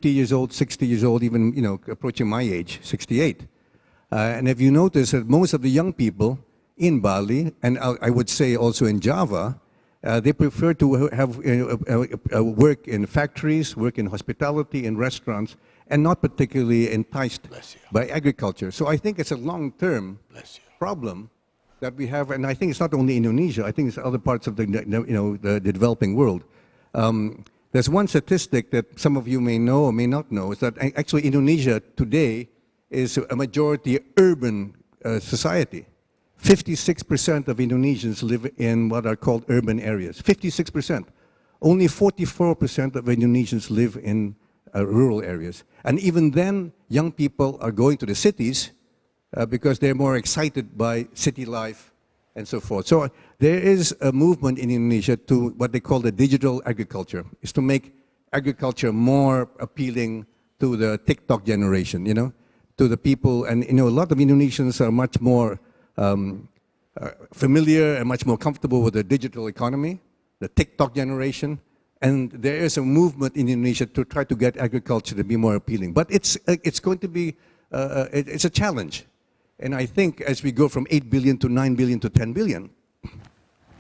B: years old, 60 years old, even approaching my age, 68. And if you notice that most of the young people in Bali, and I would say also in Java, they prefer to have work in factories, work in hospitality, in restaurants, and not particularly enticed by agriculture. So I think it's a long-term problem that we have, and I think it's not only Indonesia, I think it's other parts of the developing world. There's one statistic that some of you may know or may not know, is that actually Indonesia today is a majority urban society. 56% of Indonesians live in what are called urban areas. 56%. Only 44% of Indonesians live in rural areas. And even then, young people are going to the cities because they're more excited by city life and so forth. So there is a movement in Indonesia to what they call the digital agriculture, is to make agriculture more appealing to the TikTok generation, to the people. And a lot of Indonesians are much more familiar and much more comfortable with the digital economy, the TikTok generation. And there is a movement in Indonesia to try to get agriculture to be more appealing. But it's going to be, it's a challenge. And I think as we go from 8 billion to 9 billion to 10 billion,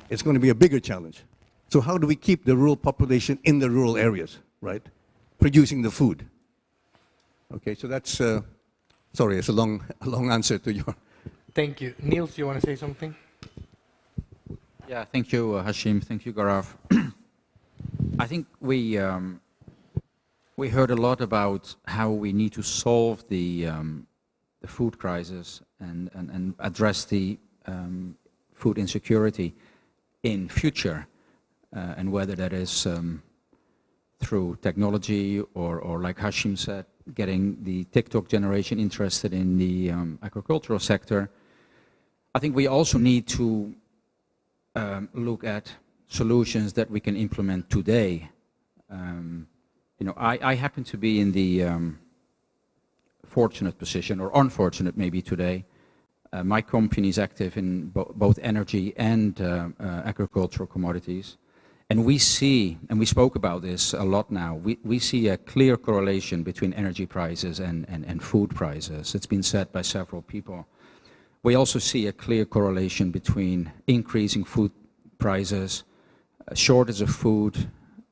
B: it's going to be a bigger challenge. So how do we keep the rural population in the rural areas, right? Producing the food. Okay, so that's, sorry, it's a long answer to your...
M: Thank you. Niels, you want to say something?
N: Yeah, thank you, Hashim. Thank you, Gaurav. I think we heard a lot about how we need to solve the food crisis and address the food insecurity in future, and whether that is through technology or like Hashim said, getting the TikTok generation interested in the agricultural sector. I think we also need to look at solutions that we can implement today. I happen to be in the fortunate position, or unfortunate maybe today. My company is active in both energy and agricultural commodities. And we see, and we spoke about this a lot now, we see a clear correlation between energy prices and food prices. It's been said by several people. We also see a clear correlation between increasing food prices, a shortage of food,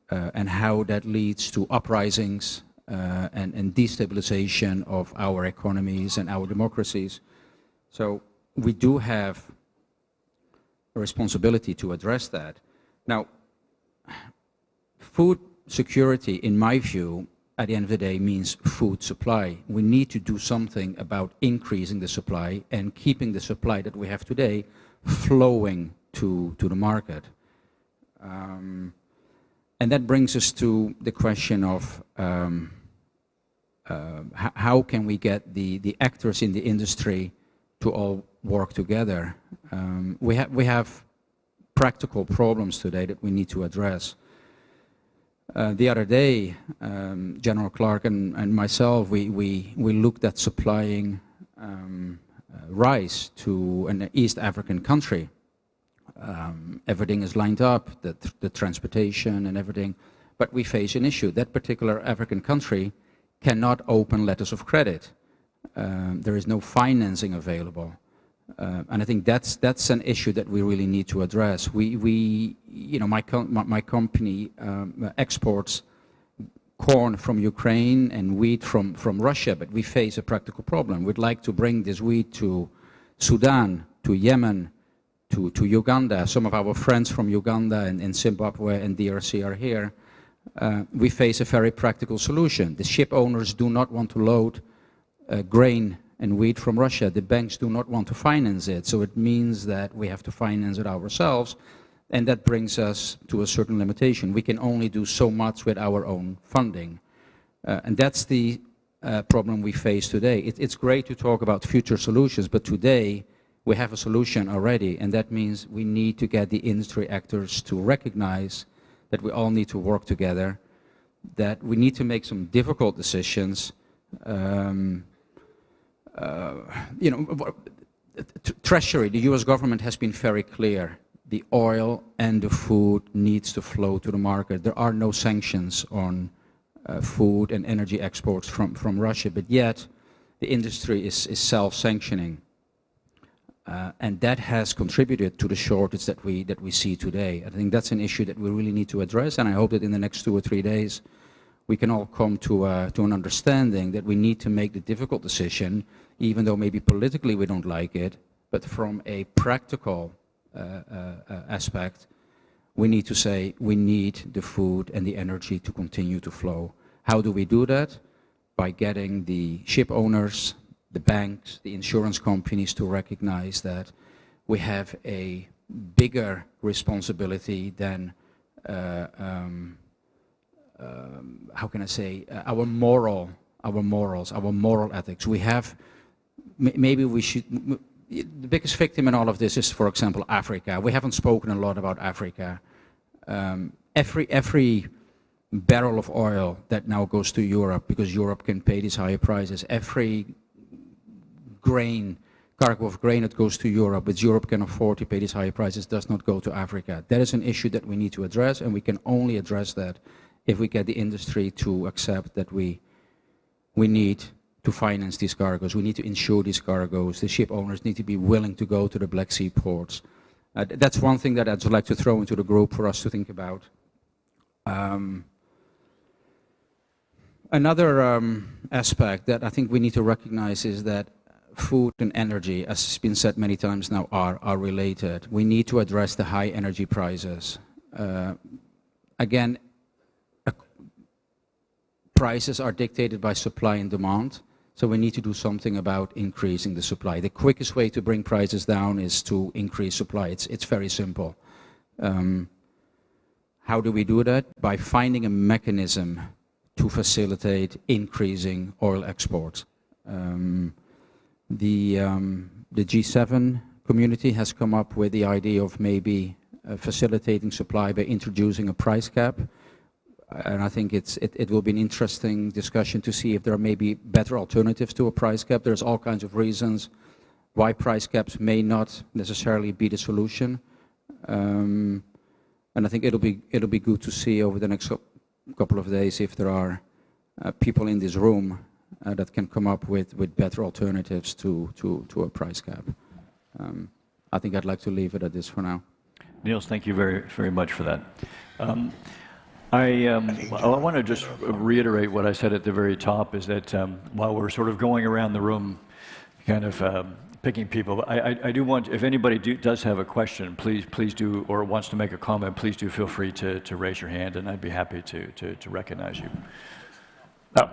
N: and how that leads to uprisings and destabilization of our economies and our democracies. So we do have a responsibility to address that. Now, food security, in my view, at the end of the day, means food supply. We need to do something about increasing the supply and keeping the supply that we have today flowing to the market. And that brings us to the question of how can we get the actors in the industry to all work together. We have practical problems today that we need to address. The other day, General Clark and myself, we looked at supplying rice to an East African country. Everything is lined up, the transportation and everything, but we face an issue. That particular African country cannot open letters of credit. There is no financing available. And I think that's an issue that we really need to address. My company exports corn from Ukraine and wheat from Russia, but we face a practical problem. We'd like to bring this wheat to Sudan, to Yemen, to Uganda. Some of our friends from Uganda and Zimbabwe and DRC are here. We face a very practical solution. The ship owners do not want to load grain and wheat from Russia. The banks do not want to finance it, so it means that we have to finance it ourselves, and that brings us to a certain limitation. We can only do so much with our own funding, and that's the problem we face today. It's great to talk about future solutions, but today we have a solution already, and that means we need to get the industry actors to recognize that we all need to work together, that we need to make some difficult decisions. Treasury, the US government has been very clear. The oil and the food needs to flow to the market. There are no sanctions on food and energy exports from Russia, but yet the industry is self-sanctioning. And that has contributed to the shortage that we see today. I think that's an issue that we really need to address, and I hope that in the next 2 or 3 days we can all come to an understanding that we need to make the difficult decision, even though maybe politically we don't like it, but from a practical aspect, we need to say we need the food and the energy to continue to flow. How do we do that? By getting the ship owners, the banks, the insurance companies to recognize that we have a bigger responsibility than, how can I say, our morals, our moral ethics. We have, maybe we should, the biggest victim in all of this is, for example, Africa. We haven't spoken a lot about Africa. Every barrel of oil that now goes to Europe, because Europe can pay these higher prices, every cargo of grain that goes to Europe, which Europe can afford to pay these higher prices, does not go to Africa. That is an issue that we need to address, and we can only address that if we get the industry to accept that we need to finance these cargoes. We need to insure these cargoes. The ship owners need to be willing to go to the Black Sea ports. That's one thing that I'd like to throw into the group for us to think about. Another aspect that I think we need to recognize is that food and energy, as has been said many times now, are related. We need to address the high energy prices. Again, prices are dictated by supply and demand, so we need to do something about increasing the supply. The quickest way to bring prices down is to increase supply. It's very simple. How do we do that? By finding a mechanism to facilitate increasing oil exports. The G7 community has come up with the idea of maybe facilitating supply by introducing a price cap. And I think it will be an interesting discussion to see if there are maybe better alternatives to a price cap. There's all kinds of reasons why price caps may not necessarily be the solution. And I think it'll be good to see over the next couple of days if there are people in this room that can come up with better alternatives to a price cap. I think I'd like to leave it at this for now.
A: Niels, thank you very, very much for that. I want to just reiterate what I said at the very top, is that while we're sort of going around the room kind of picking people, I do want, if anybody does have a question, please do, or wants to make a comment, please do feel free to raise your hand, and I'd be happy to recognize you. Oh,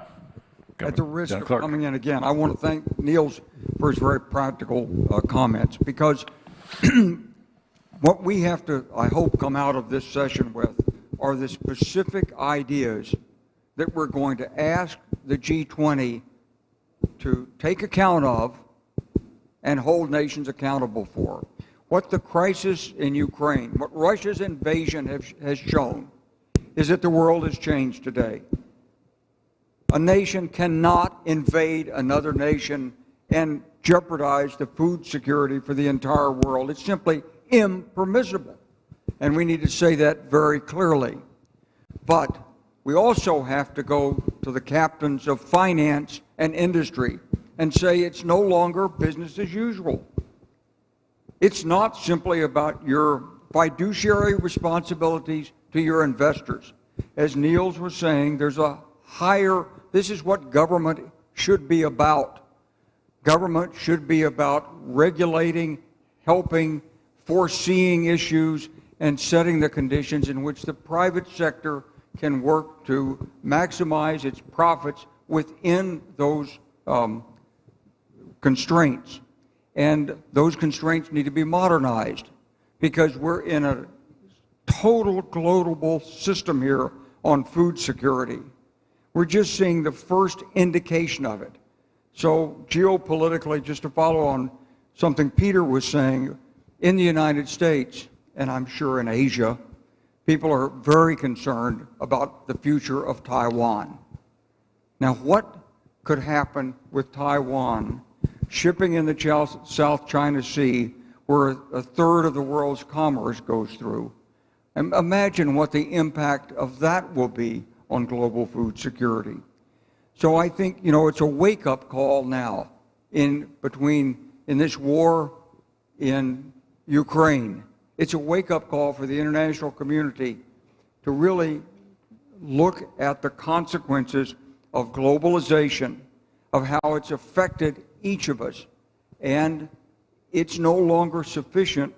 F: at the risk of coming in again, I want to thank Niels for his very practical comments, because what we have to, I hope, come out of this session with are the specific ideas that we're going to ask the G20 to take account of and hold nations accountable for. What the crisis in Ukraine, what Russia's invasion has shown, is that the world has changed today. A nation cannot invade another nation and jeopardize the food security for the entire world. It's simply impermissible. And we need to say that very clearly. But we also have to go to the captains of finance and industry and say it's no longer business as usual. It's not simply about your fiduciary responsibilities to your investors. As Niels was saying, there's a higher, this is what government should be about. Government should be about regulating, helping, foreseeing issues, and setting the conditions in which the private sector can work to maximize its profits within those constraints. And those constraints need to be modernized, because we're in a total global system here on food security. We're just seeing the first indication of it. So geopolitically, just to follow on something Peter was saying, in the United States, and I'm sure in Asia, people are very concerned about the future of Taiwan. Now, what could happen with Taiwan shipping in the South China Sea, where a third of the world's commerce goes through? And imagine what the impact of that will be on global food security. So I think, it's a wake-up call now in this war in Ukraine. It's a wake-up call for the international community to really look at the consequences of globalization, of how it's affected each of us. And it's no longer sufficient,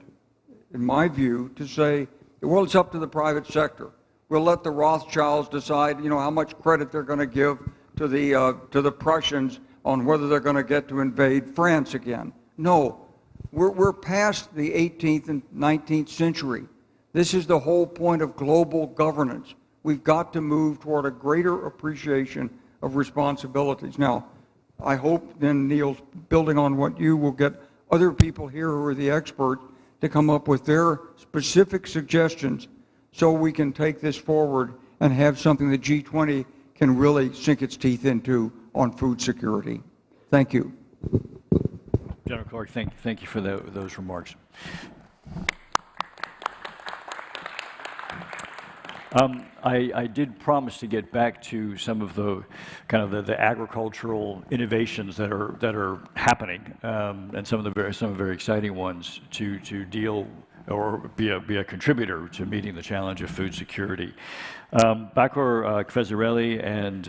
F: in my view, to say, well, it's up to the private sector. We'll let the Rothschilds decide, how much credit they're going to give to the Prussians on whether they're going to get to invade France again. No, we're past the 18th and 19th century. This is the whole point of global governance. We've got to move toward a greater appreciation of responsibilities. Now, I hope then, Neil's building on what you will get other people here who are the experts to come up with their specific suggestions so we can take this forward and have something that G20 can really sink its teeth into on food security. Thank you.
A: General Clark, thank you for those remarks. I did promise to get back to some of the the agricultural innovations that are happening, and some of the very exciting ones to deal or be a contributor to meeting the challenge of food security. Bakor Kfezareli and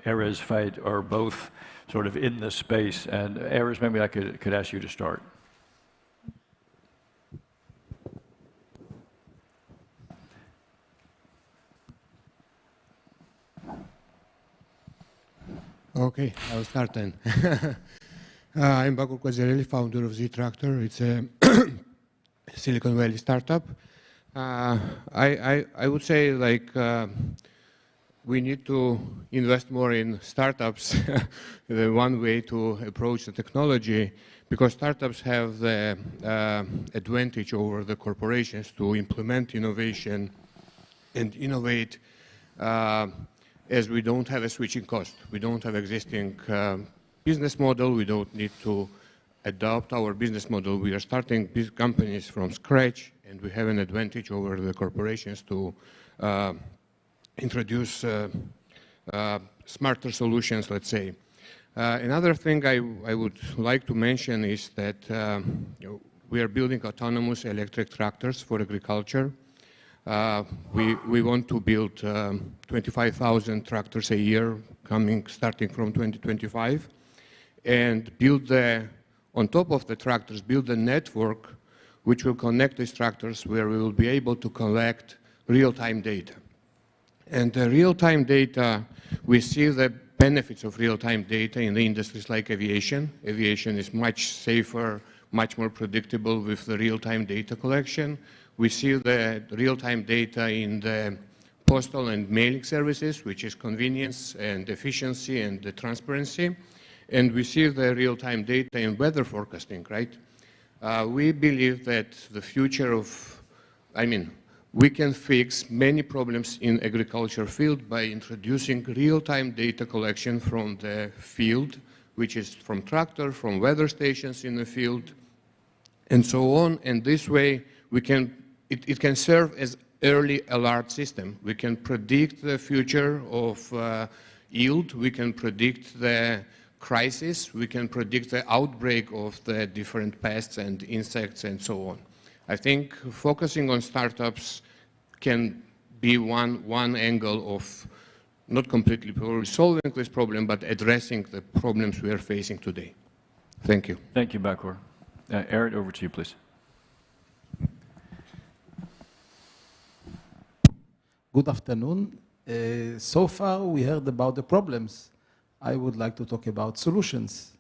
A: Erez Fait are both sort of in this space, and Erez, maybe I could ask you to start.
O: Okay, I'll start then. I'm Bakor Kfezareli, founder of Z-Tractor. It's a Silicon Valley startup. I would say we need to invest more in startups, the one way to approach the technology, because startups have the advantage over the corporations to implement innovation and innovate as we don't have a switching cost. We don't have existing business model. We don't need to adopt our business model. We are starting big companies from scratch, and we have an advantage over the corporations to introduce smarter solutions, let's say. Another thing I would like to mention is that we are building autonomous electric tractors for agriculture. We want to build 25,000 tractors a year starting from 2025, and build on top of the tractors, build a network which will connect these tractors, where we will be able to collect real-time data. And the real-time data, we see the benefits of real-time data in the industries like aviation. Aviation is much safer, much more predictable with the real-time data collection. We see the real-time data in the postal and mailing services, which is convenience and efficiency and the transparency. And we see the real-time data in weather forecasting, right? We believe that the future of, we can fix many problems in agriculture field by introducing real-time data collection from the field, which is from tractor, from weather stations in the field, and so on. And this way, it can serve as early alert system. We can predict the future of yield. We can predict the crisis. We can predict the outbreak of the different pests and insects and so on. I think focusing on startups can be one angle of not completely solving this problem, but addressing the problems we are facing today. Thank you.
A: Thank you, Bakor. Eric, over to you, please.
P: Good afternoon. So far, we heard about the problems. I would like to talk about solutions.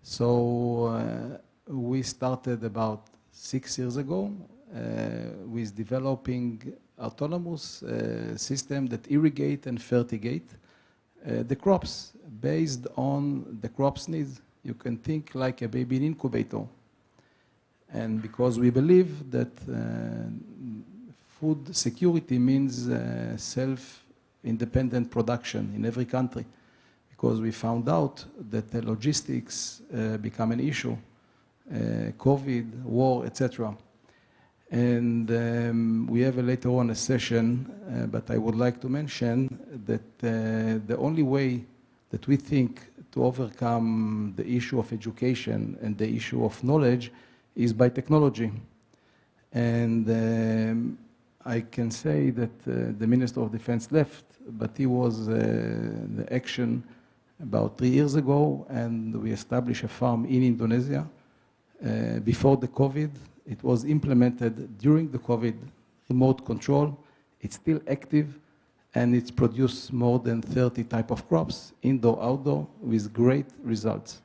P: So we started about 6 years ago with developing autonomous system that irrigate and fertigate the crops based on the crops needs. You can think like a baby in incubator. And because we believe that food security means self-independent production in every country, because we found out that the logistics become an issue, COVID, war, etc. And we have later on a session, but I would like to mention that the only way that we think to overcome the issue of education and the issue of knowledge is by technology. And I can say that the Minister of Defense left, but he was the action about 3 years ago, and we established a farm in Indonesia before the COVID. It was implemented during the COVID, remote control. It's still active, and it's produced more than 30 type of crops, indoor, outdoor, with great results.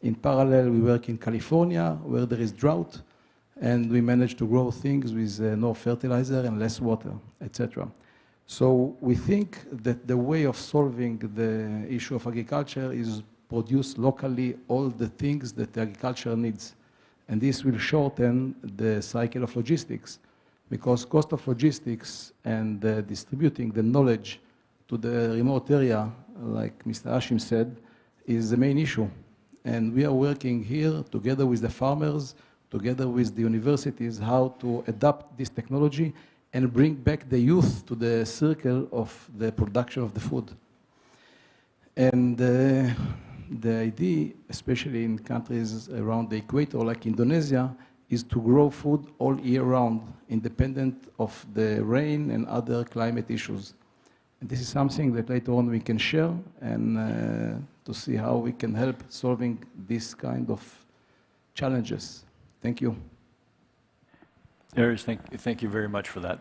P: In parallel, we work in California, where there is drought, and we manage to grow things with no fertilizer and less water, etc. So we think that the way of solving the issue of agriculture is produce locally all the things that the agriculture needs. And this will shorten the cycle of logistics, because cost of logistics and distributing the knowledge to the remote area, like Mr. Hashim said, is the main issue. And we are working here together with the farmers, together with the universities, how to adapt this technology and bring back the youth to the circle of the production of the food. And the idea, especially in countries around the equator like Indonesia, is to grow food all year round, independent of the rain and other climate issues. And this is something that later on we can share and to see how we can help solving this kind of challenges. Thank you.
A: Aries, thank you very much for that.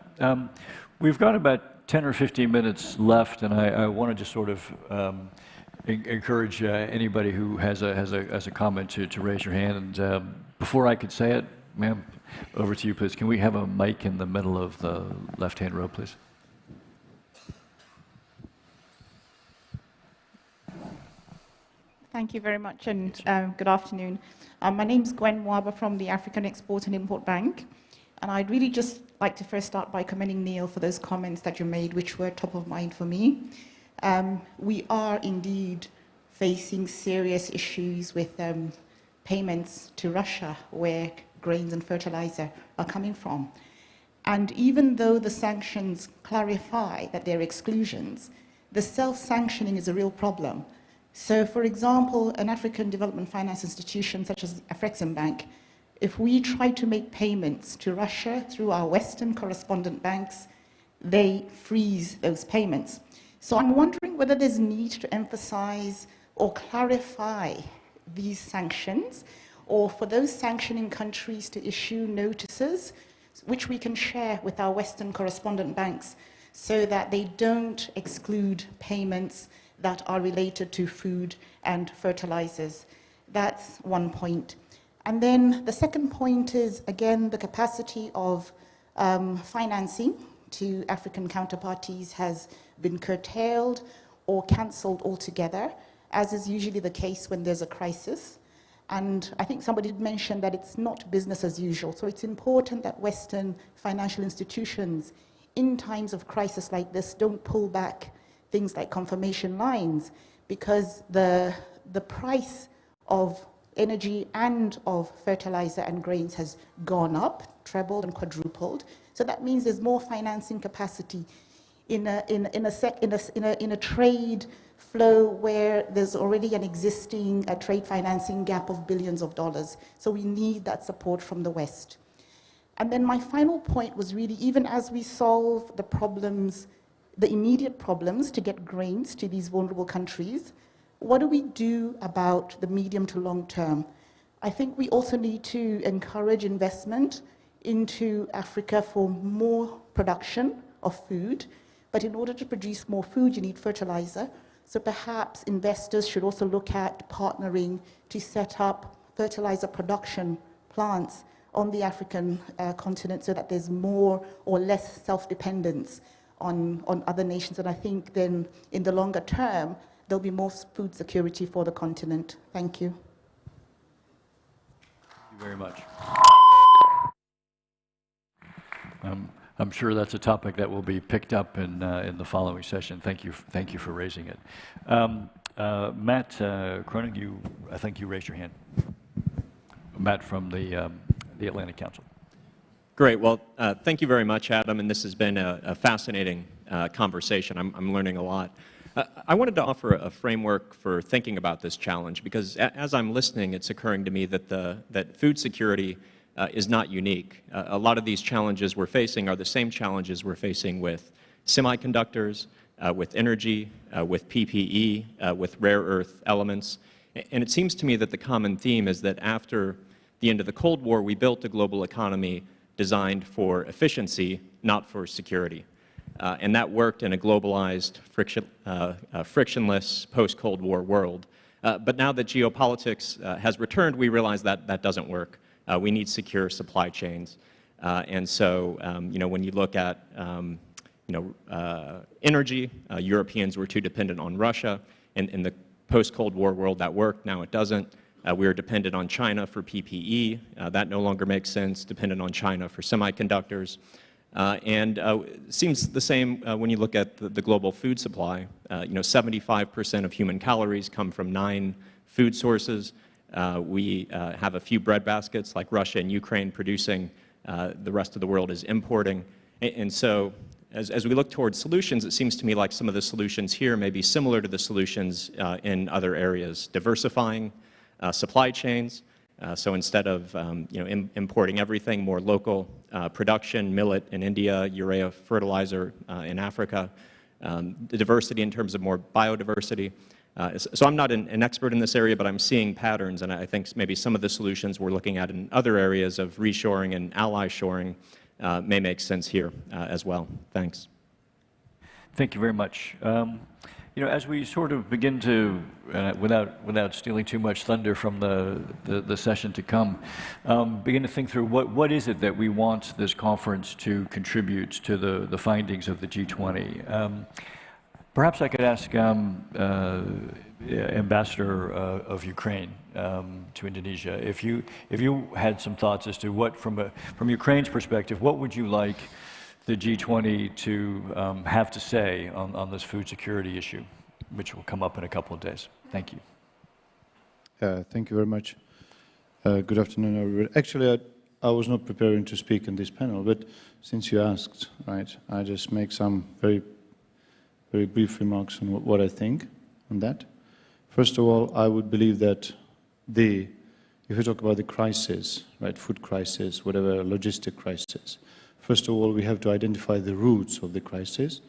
A: We've got about 10 or 15 minutes left, and I want to just sort of encourage anybody who has a comment to raise your hand. And before I could say it, ma'am, over to you, please. Can we have a mic in the middle of the left-hand row, please?
Q: Thank you very much, and good afternoon. My name's Gwen Waba from the African Export and Import Bank, and I'd really just like to first start by commending Neil for those comments that you made, which were top of mind for me. We are indeed facing serious issues with payments to Russia, where grains and fertilizer are coming from. And even though the sanctions clarify that they're exclusions, the self-sanctioning is a real problem. So, for example, an African development finance institution such as Afrexim Bank, if we try to make payments to Russia through our Western correspondent banks, they freeze those payments. So I'm wondering whether there's need to emphasize or clarify these sanctions, or for those sanctioning countries to issue notices, which we can share with our Western correspondent banks, so that they don't exclude payments that are related to food and fertilizers. That's one point. And then the second point is, again, the capacity of financing to African counterparties has been curtailed or cancelled altogether, as is usually the case when there's a crisis. And I think somebody did mention that it's not business as usual. So it's important that Western financial institutions, in times of crisis like this, don't pull back things like confirmation lines, because the price of energy and of fertilizer and grains has gone up, trebled and quadrupled. So that means there's more financing capacity in a trade flow where there's already an existing trade financing gap of billions of dollars. So we need that support from the West. And then my final point was really, even as we solve the problems, the immediate problems to get grains to these vulnerable countries, what do we do about the medium to long term? I think we also need to encourage investment into Africa for more production of food. But in order to produce more food, you need fertilizer. So perhaps investors should also look at partnering to set up fertilizer production plants on the African continent, so that there's more or less self-dependence on other nations. And I think then in the longer term, there'll be more food security for the continent. Thank you.
A: Thank you very much. I'm sure that's a topic that will be picked up in the following session. Thank you for raising it. Matt Kroenig, I think you raised your hand. Matt from the Atlantic Council.
R: Great. Well, thank you very much, Adam, and this has been a fascinating conversation. I'm learning a lot. I wanted to offer a framework for thinking about this challenge, because as I'm listening, it's occurring to me that that food security is not unique. A lot of these challenges we're facing are the same challenges we're facing with semiconductors, with energy, with PPE, with rare earth elements. And it seems to me that the common theme is that after the end of the Cold War, we built a global economy designed for efficiency, not for security. And that worked in a globalized, frictionless, post-Cold War world. But now that geopolitics has returned, we realize that that doesn't work. We need secure supply chains. And so, when you look at, energy, Europeans were too dependent on Russia. In the post-Cold War world, that worked. Now it doesn't. We are dependent on China for PPE. That no longer makes sense. Dependent on China for semiconductors. And it seems the same when you look at the global food supply. 75% of human calories come from 9 food sources. We have a few breadbaskets like Russia and Ukraine producing. The rest of the world is importing. And so as we look towards solutions, it seems to me like some of the solutions here may be similar to the solutions in other areas. Diversifying supply chains. So instead of importing everything, more local production, millet in India, urea fertilizer in Africa, the diversity in terms of more biodiversity. So I'm not an expert in this area, but I'm seeing patterns, and I think maybe some of the solutions we're looking at in other areas of reshoring and ally shoring may make sense here as well. Thanks.
A: Thank you very much. As we sort of begin to, without stealing too much thunder from the session to come, begin to think through what is it that we want this conference to contribute to the findings of the G20. Perhaps I could ask Ambassador of Ukraine to Indonesia, if you had some thoughts as to what, from Ukraine's perspective, what would you like the G20 to have to say on this food security issue, which will come up in a couple of days. Thank you.
S: Thank you very much. Good afternoon, everybody. Actually, I was not preparing to speak in this panel, but since you asked, right, I just make some very brief remarks on what I think on that. First of all, I would believe that if you talk about the crisis, right, food crisis, whatever, logistic crisis, first of all, we have to identify the roots of the crisis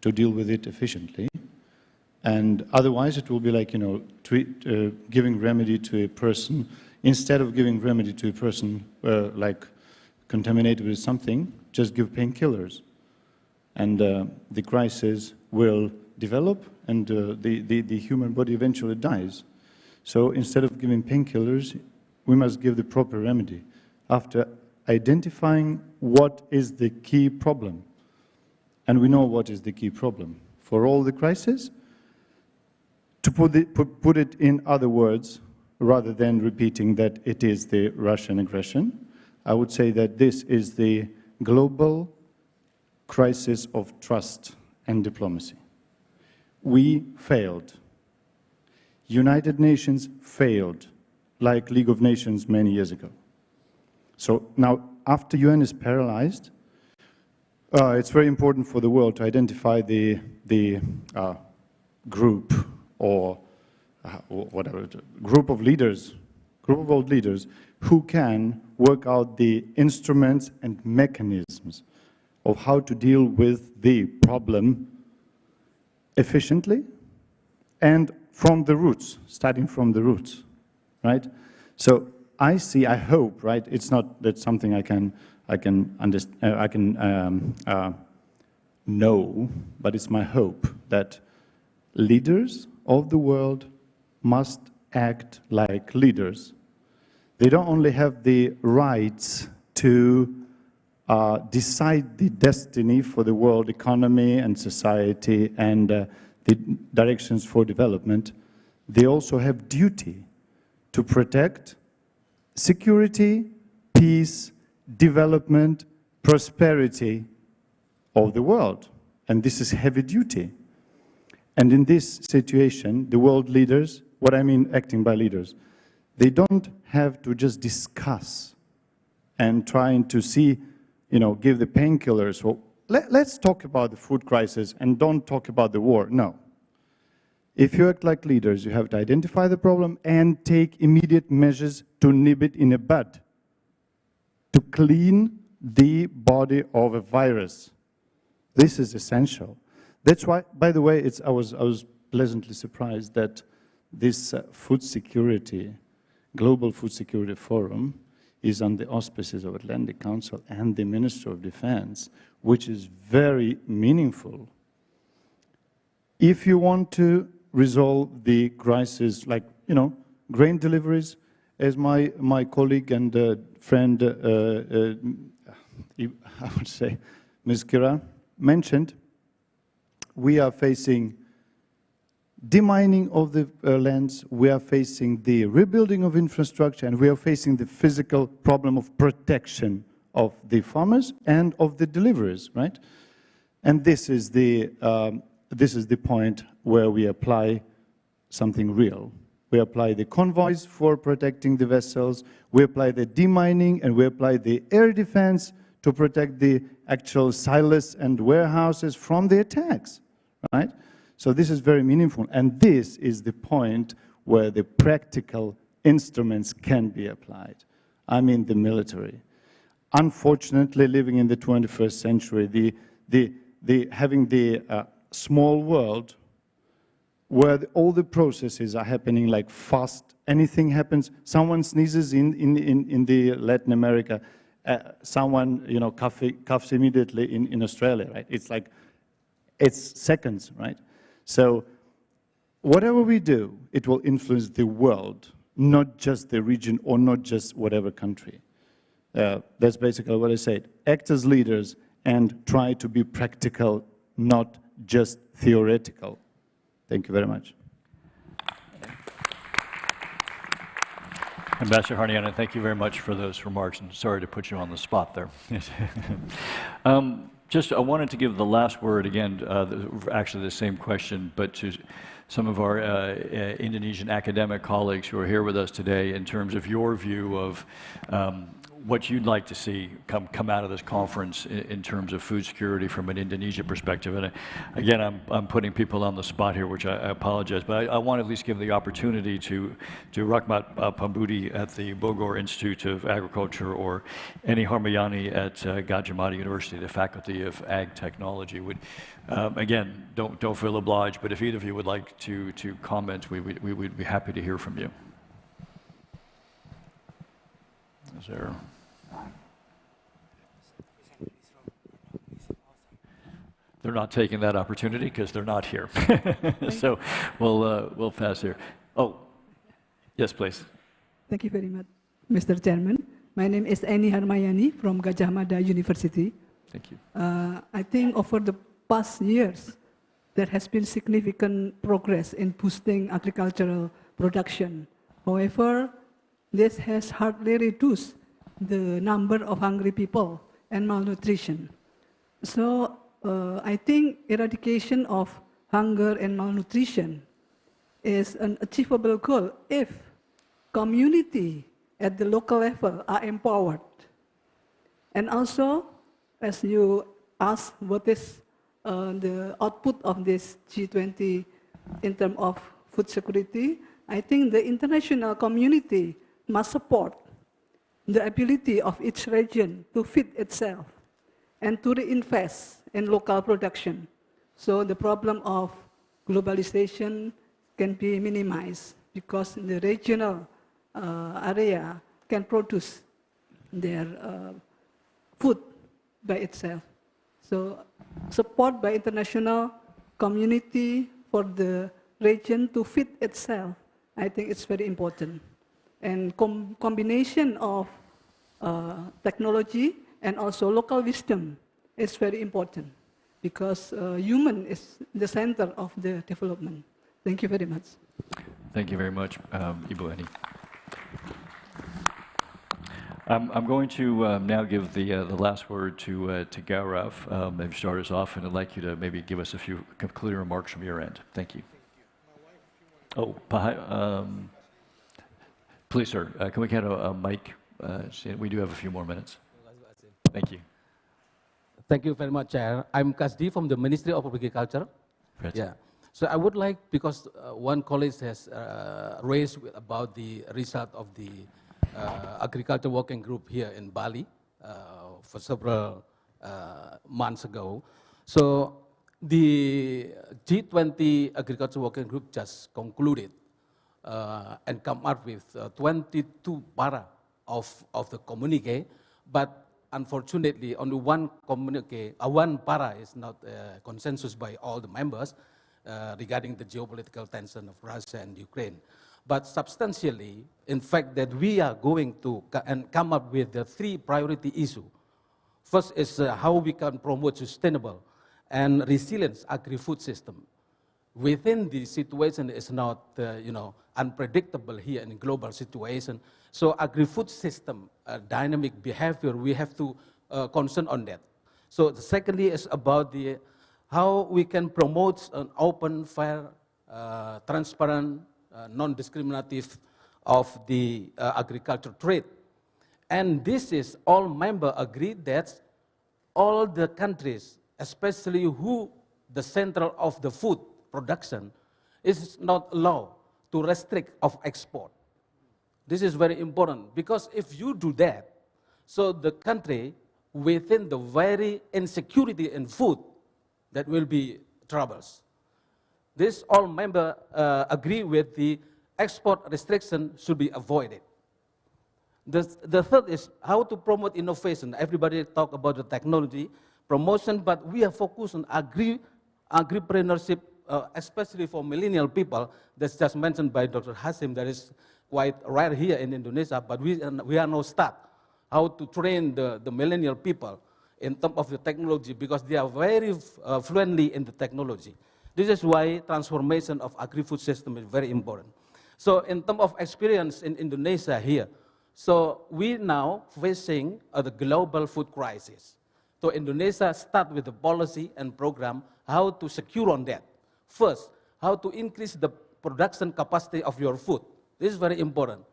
S: to deal with it efficiently. And otherwise, it will be like, giving remedy to a person. Instead of giving remedy to a person like contaminated with something, just give painkillers. And the crisis will develop, and the human body eventually dies. So instead of giving painkillers, we must give the proper remedy. After identifying what is the key problem. And we know what is the key problem. For all the crises, to put it in other words, rather than repeating that it is the Russian aggression, I would say that this is the global crisis of trust and diplomacy. We failed. United Nations failed, like League of Nations many years ago. So now, after UN is paralyzed, it's very important for the world to identify the group or whatever, group of world leaders who can work out the instruments and mechanisms of how to deal with the problem efficiently and from the roots, starting from the roots, right? So I hope, right? It's not that something I can know, but it's my hope that leaders of the world must act like leaders. They don't only have the rights to decide the destiny for the world economy and society and the directions for development. They also have duty to protect security, peace, development, prosperity of the world. And this is heavy duty. And in this situation, the world leaders, what I mean acting by leaders, they don't have to just discuss and trying to see, give the painkillers. Well, let's talk about the food crisis and don't talk about the war. No. If you act like leaders, you have to identify the problem and take immediate measures to nip it in the bud. to clean the body of a virus. This is essential. That's why, by the way, I was pleasantly surprised that this food security, Global Food Security Forum, is on the auspices of Atlantic Council and the Minister of Defense, which is very meaningful. If you want to resolve the crisis, like, grain deliveries, as my colleague and friend, I would say, Ms. Kira mentioned, we are facing demining of the lands, we are facing the rebuilding of infrastructure, and we are facing the physical problem of protection of the farmers and of the deliverers, right? And this is the point where we apply something real. We apply the convoys for protecting the vessels, we apply the demining, and we apply the air defense to protect the actual silos and warehouses from the attacks, right? So this is very meaningful, and this is the point where the practical instruments can be applied. I mean the military. Unfortunately, living in the 21st century, having the small world where all the processes are happening like fast, anything happens, someone sneezes in the Latin America, someone coughs immediately in Australia, right? It's seconds, right? So whatever we do, it will influence the world, not just the region or not just whatever country. That's basically what I said. Act as leaders and try to be practical, not just theoretical. Thank you very much.
A: Ambassador Harniana, thank you very much for those remarks, and sorry to put you on the spot there. I wanted to give the last word again, actually the same question, but to some of our Indonesian academic colleagues who are here with us today in terms of your view of what you'd like to see come out of this conference in terms of food security from an Indonesia perspective. And again, I'm putting people on the spot here, which I apologize, but I want to at least give the opportunity to Rahmat Pambudi at the Bogor Institute of Agriculture or Eni Harmayani at Gadjah Mada University, the Faculty of Ag Technology. Again, don't feel obliged, but if either of you would like to comment, we would be happy to hear from you. Is there? They're not taking that opportunity because they're not here. So we'll pass here. Oh, yes, please.
T: Thank you very much, Mr. Chairman. My name is Eni Harmayani from Gadjah Mada University.
A: Thank you.
T: I think over the past years, there has been significant progress in boosting agricultural production. However, this has hardly reduced the number of hungry people and malnutrition. So I think eradication of hunger and malnutrition is an achievable goal if community at the local level are empowered. And also, as you asked, what is the output of this G20 in terms of food security, I think the international community must support the ability of each region to feed itself and to reinvest in local production. So the problem of globalization can be minimized because the regional area can produce their food by itself. So support by international community for the region to feed itself, I think it's very important. And combination of technology and also local wisdom is very important because human is the center of the development. Thank you very much.
A: Thank you very much, Ibu Eni. I'm going to now give the last word to Gaurav. Maybe start us off, and I'd like you to maybe give us a few concluding remarks from your end. Thank you. Oh, please, sir, can we get a mic? We do have a few more minutes. Thank you.
U: Thank you very much, Chair. I'm Kasdi from the Ministry of Agriculture.
A: Right.
U: Yeah. So I would like, because one colleague has raised about the result of the agriculture working group here in Bali. for several months ago. So the G20 Agriculture Working Group just concluded and come up with 22 para of the communique, but unfortunately only one communique, one para is not consensus by all the members regarding the geopolitical tension of Russia and Ukraine. But substantially, in fact, that we are going to come up with the 3 priority issues. First is how we can promote sustainable and resilient agri-food system. Within the situation is not, unpredictable here in global situation. So agri-food system, dynamic behavior, we have to concern on that. So the secondly is about how we can promote an open, fair, transparent, non-discriminative of the agriculture trade. And this is all members agree that all the countries, especially who the center of the food production, is not allowed to restrict of export. This is very important because if you do that, so the country within the very insecurity in food, that will be troubles. This all members agree with the export restriction should be avoided. The third is how to promote innovation. Everybody talk about the technology promotion, but we are focused on agripreneurship, especially for millennial people. That's just mentioned by Dr. Hasim. That is quite rare here in Indonesia, but we are now start how to train the millennial people in terms of the technology because they are very fluently in the technology. This is why transformation of agri-food system is very important. So in terms of experience in Indonesia here, so we now facing the global food crisis. So Indonesia start with the policy and program how to secure on that. First, how to increase the production capacity of your food. This is very important,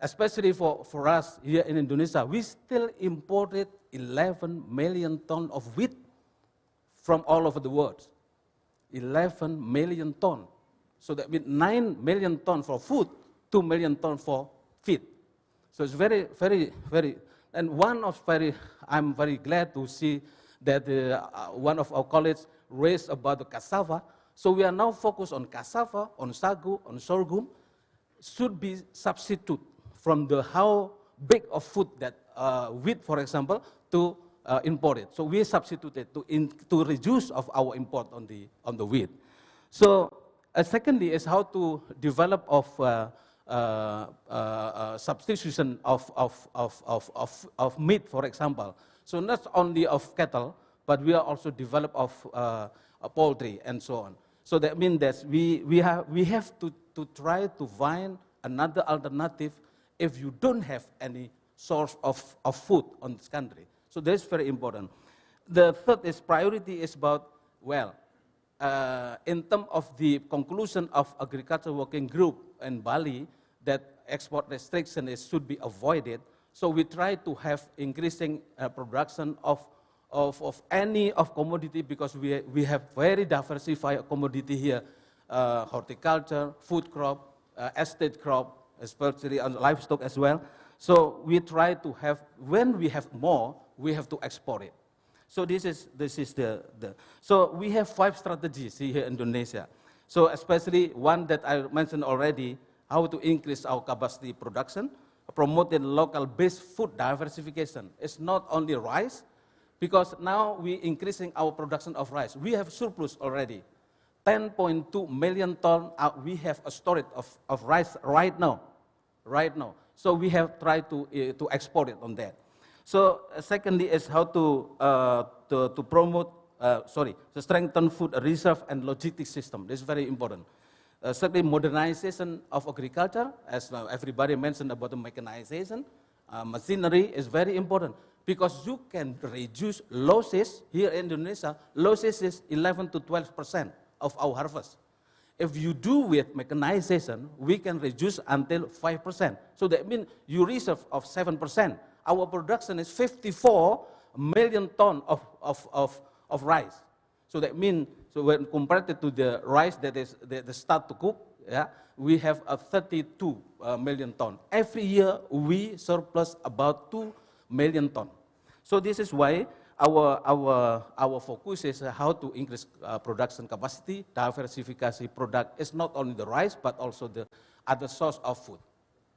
U: especially for us here in Indonesia. We still imported 11 million tons of wheat from all over the world. 11 million tons. So that means 9 million tons for food, 2 million tons for feed. So it's very, very, very, and I'm very glad to see that one of our colleagues raised about the cassava. So we are now focused on cassava, on sagu, on sorghum, should be substitute from the how big of food that wheat, for example, to import it. So we substituted to reduce of our import on the wheat. So secondly is how to develop of substitution of meat, for example. So not only of cattle, but we are also develop of poultry and so on. So that means that we have to try to find another alternative if you don't have any source of food on this country. So that's very important. The third is priority is about, well, in terms of the conclusion of Agriculture Working Group in Bali, that export restriction should be avoided. So we try to have increasing production of any of commodity because we have very diversified commodity here, horticulture, food crop, estate crop, especially on livestock as well. So we try to have, when we have more, we have to export it. So this is so we have 5 strategies here in Indonesia. So especially one that I mentioned already, how to increase our capacity production, promoting local-based food diversification. It's not only rice, because now we're increasing our production of rice. We have surplus already, 10.2 million tons. We have a storage of rice right now. So we have tried to export it on that. So secondly is how to promote, to strengthen food reserve and logistics system. This is very important. Certainly modernization of agriculture, as everybody mentioned about the mechanization, machinery is very important because you can reduce losses here in Indonesia. Losses is 11 to 12% of our harvest. If you do with mechanization, we can reduce until 5%. So that means you reserve of 7%. Our production is 54 million tons of rice. So that means, so when compared to the rice that start to cook, yeah, we have a 32 million tons. Every year we surplus about 2 million tons. So this is why our focus is how to increase production capacity, diversification product. It's not only the rice, but also the other source of food.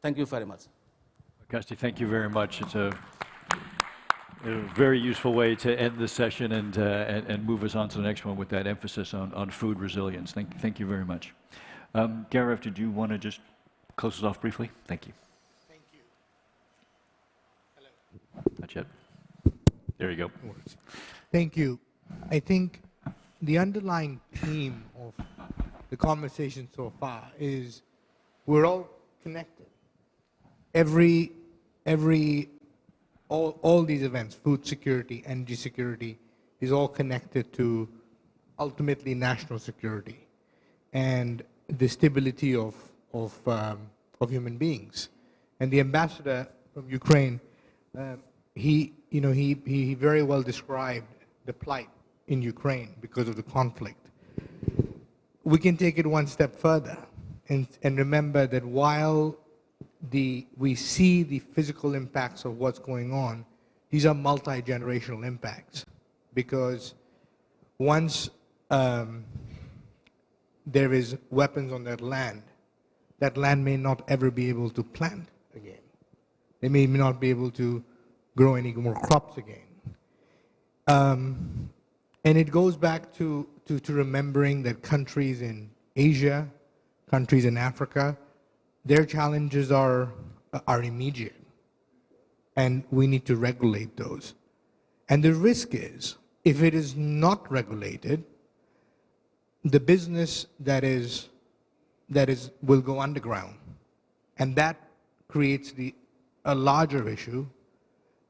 U: Thank you very much.
A: Kasti, thank you very much. It's a very useful way to end this session and move us on to the next one with that emphasis on food resilience. Thank you very much. Gareth, did you want to just close us off briefly? Thank you.
M: Thank you. Hello.
A: Not yet. There you go.
M: Thank you. I think the underlying theme of the conversation so far is we're all connected. All these events, food security, energy security, is all connected to ultimately national security and the stability of human beings. And the ambassador from Ukraine, he very well described the plight in Ukraine because of the conflict. We can take it one step further and remember that while we see the physical impacts of what's going on, these are multi-generational impacts, because once there is weapons on that land may not ever be able to plant again. They may not be able to grow any more crops again. And it goes back to remembering that countries in Asia, countries in Africa, their challenges are immediate, and we need to regulate those. And the risk is, if it is not regulated, the business that will go underground, and that creates a larger issue,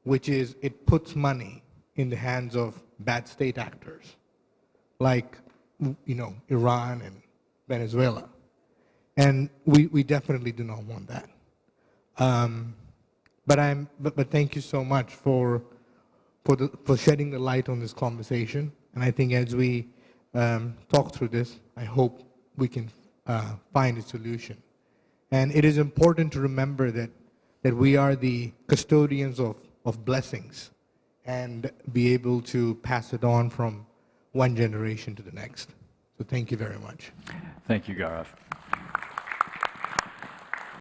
M: which is it puts money in the hands of bad state actors, like Iran and Venezuela. And we definitely do not want that. But thank you so much for shedding the light on this conversation. And I think as we talk through this, I hope we can find a solution. And it is important to remember that we are the custodians of blessings and be able to pass it on from one generation to the next. So thank you very much.
A: Thank you, Gareth.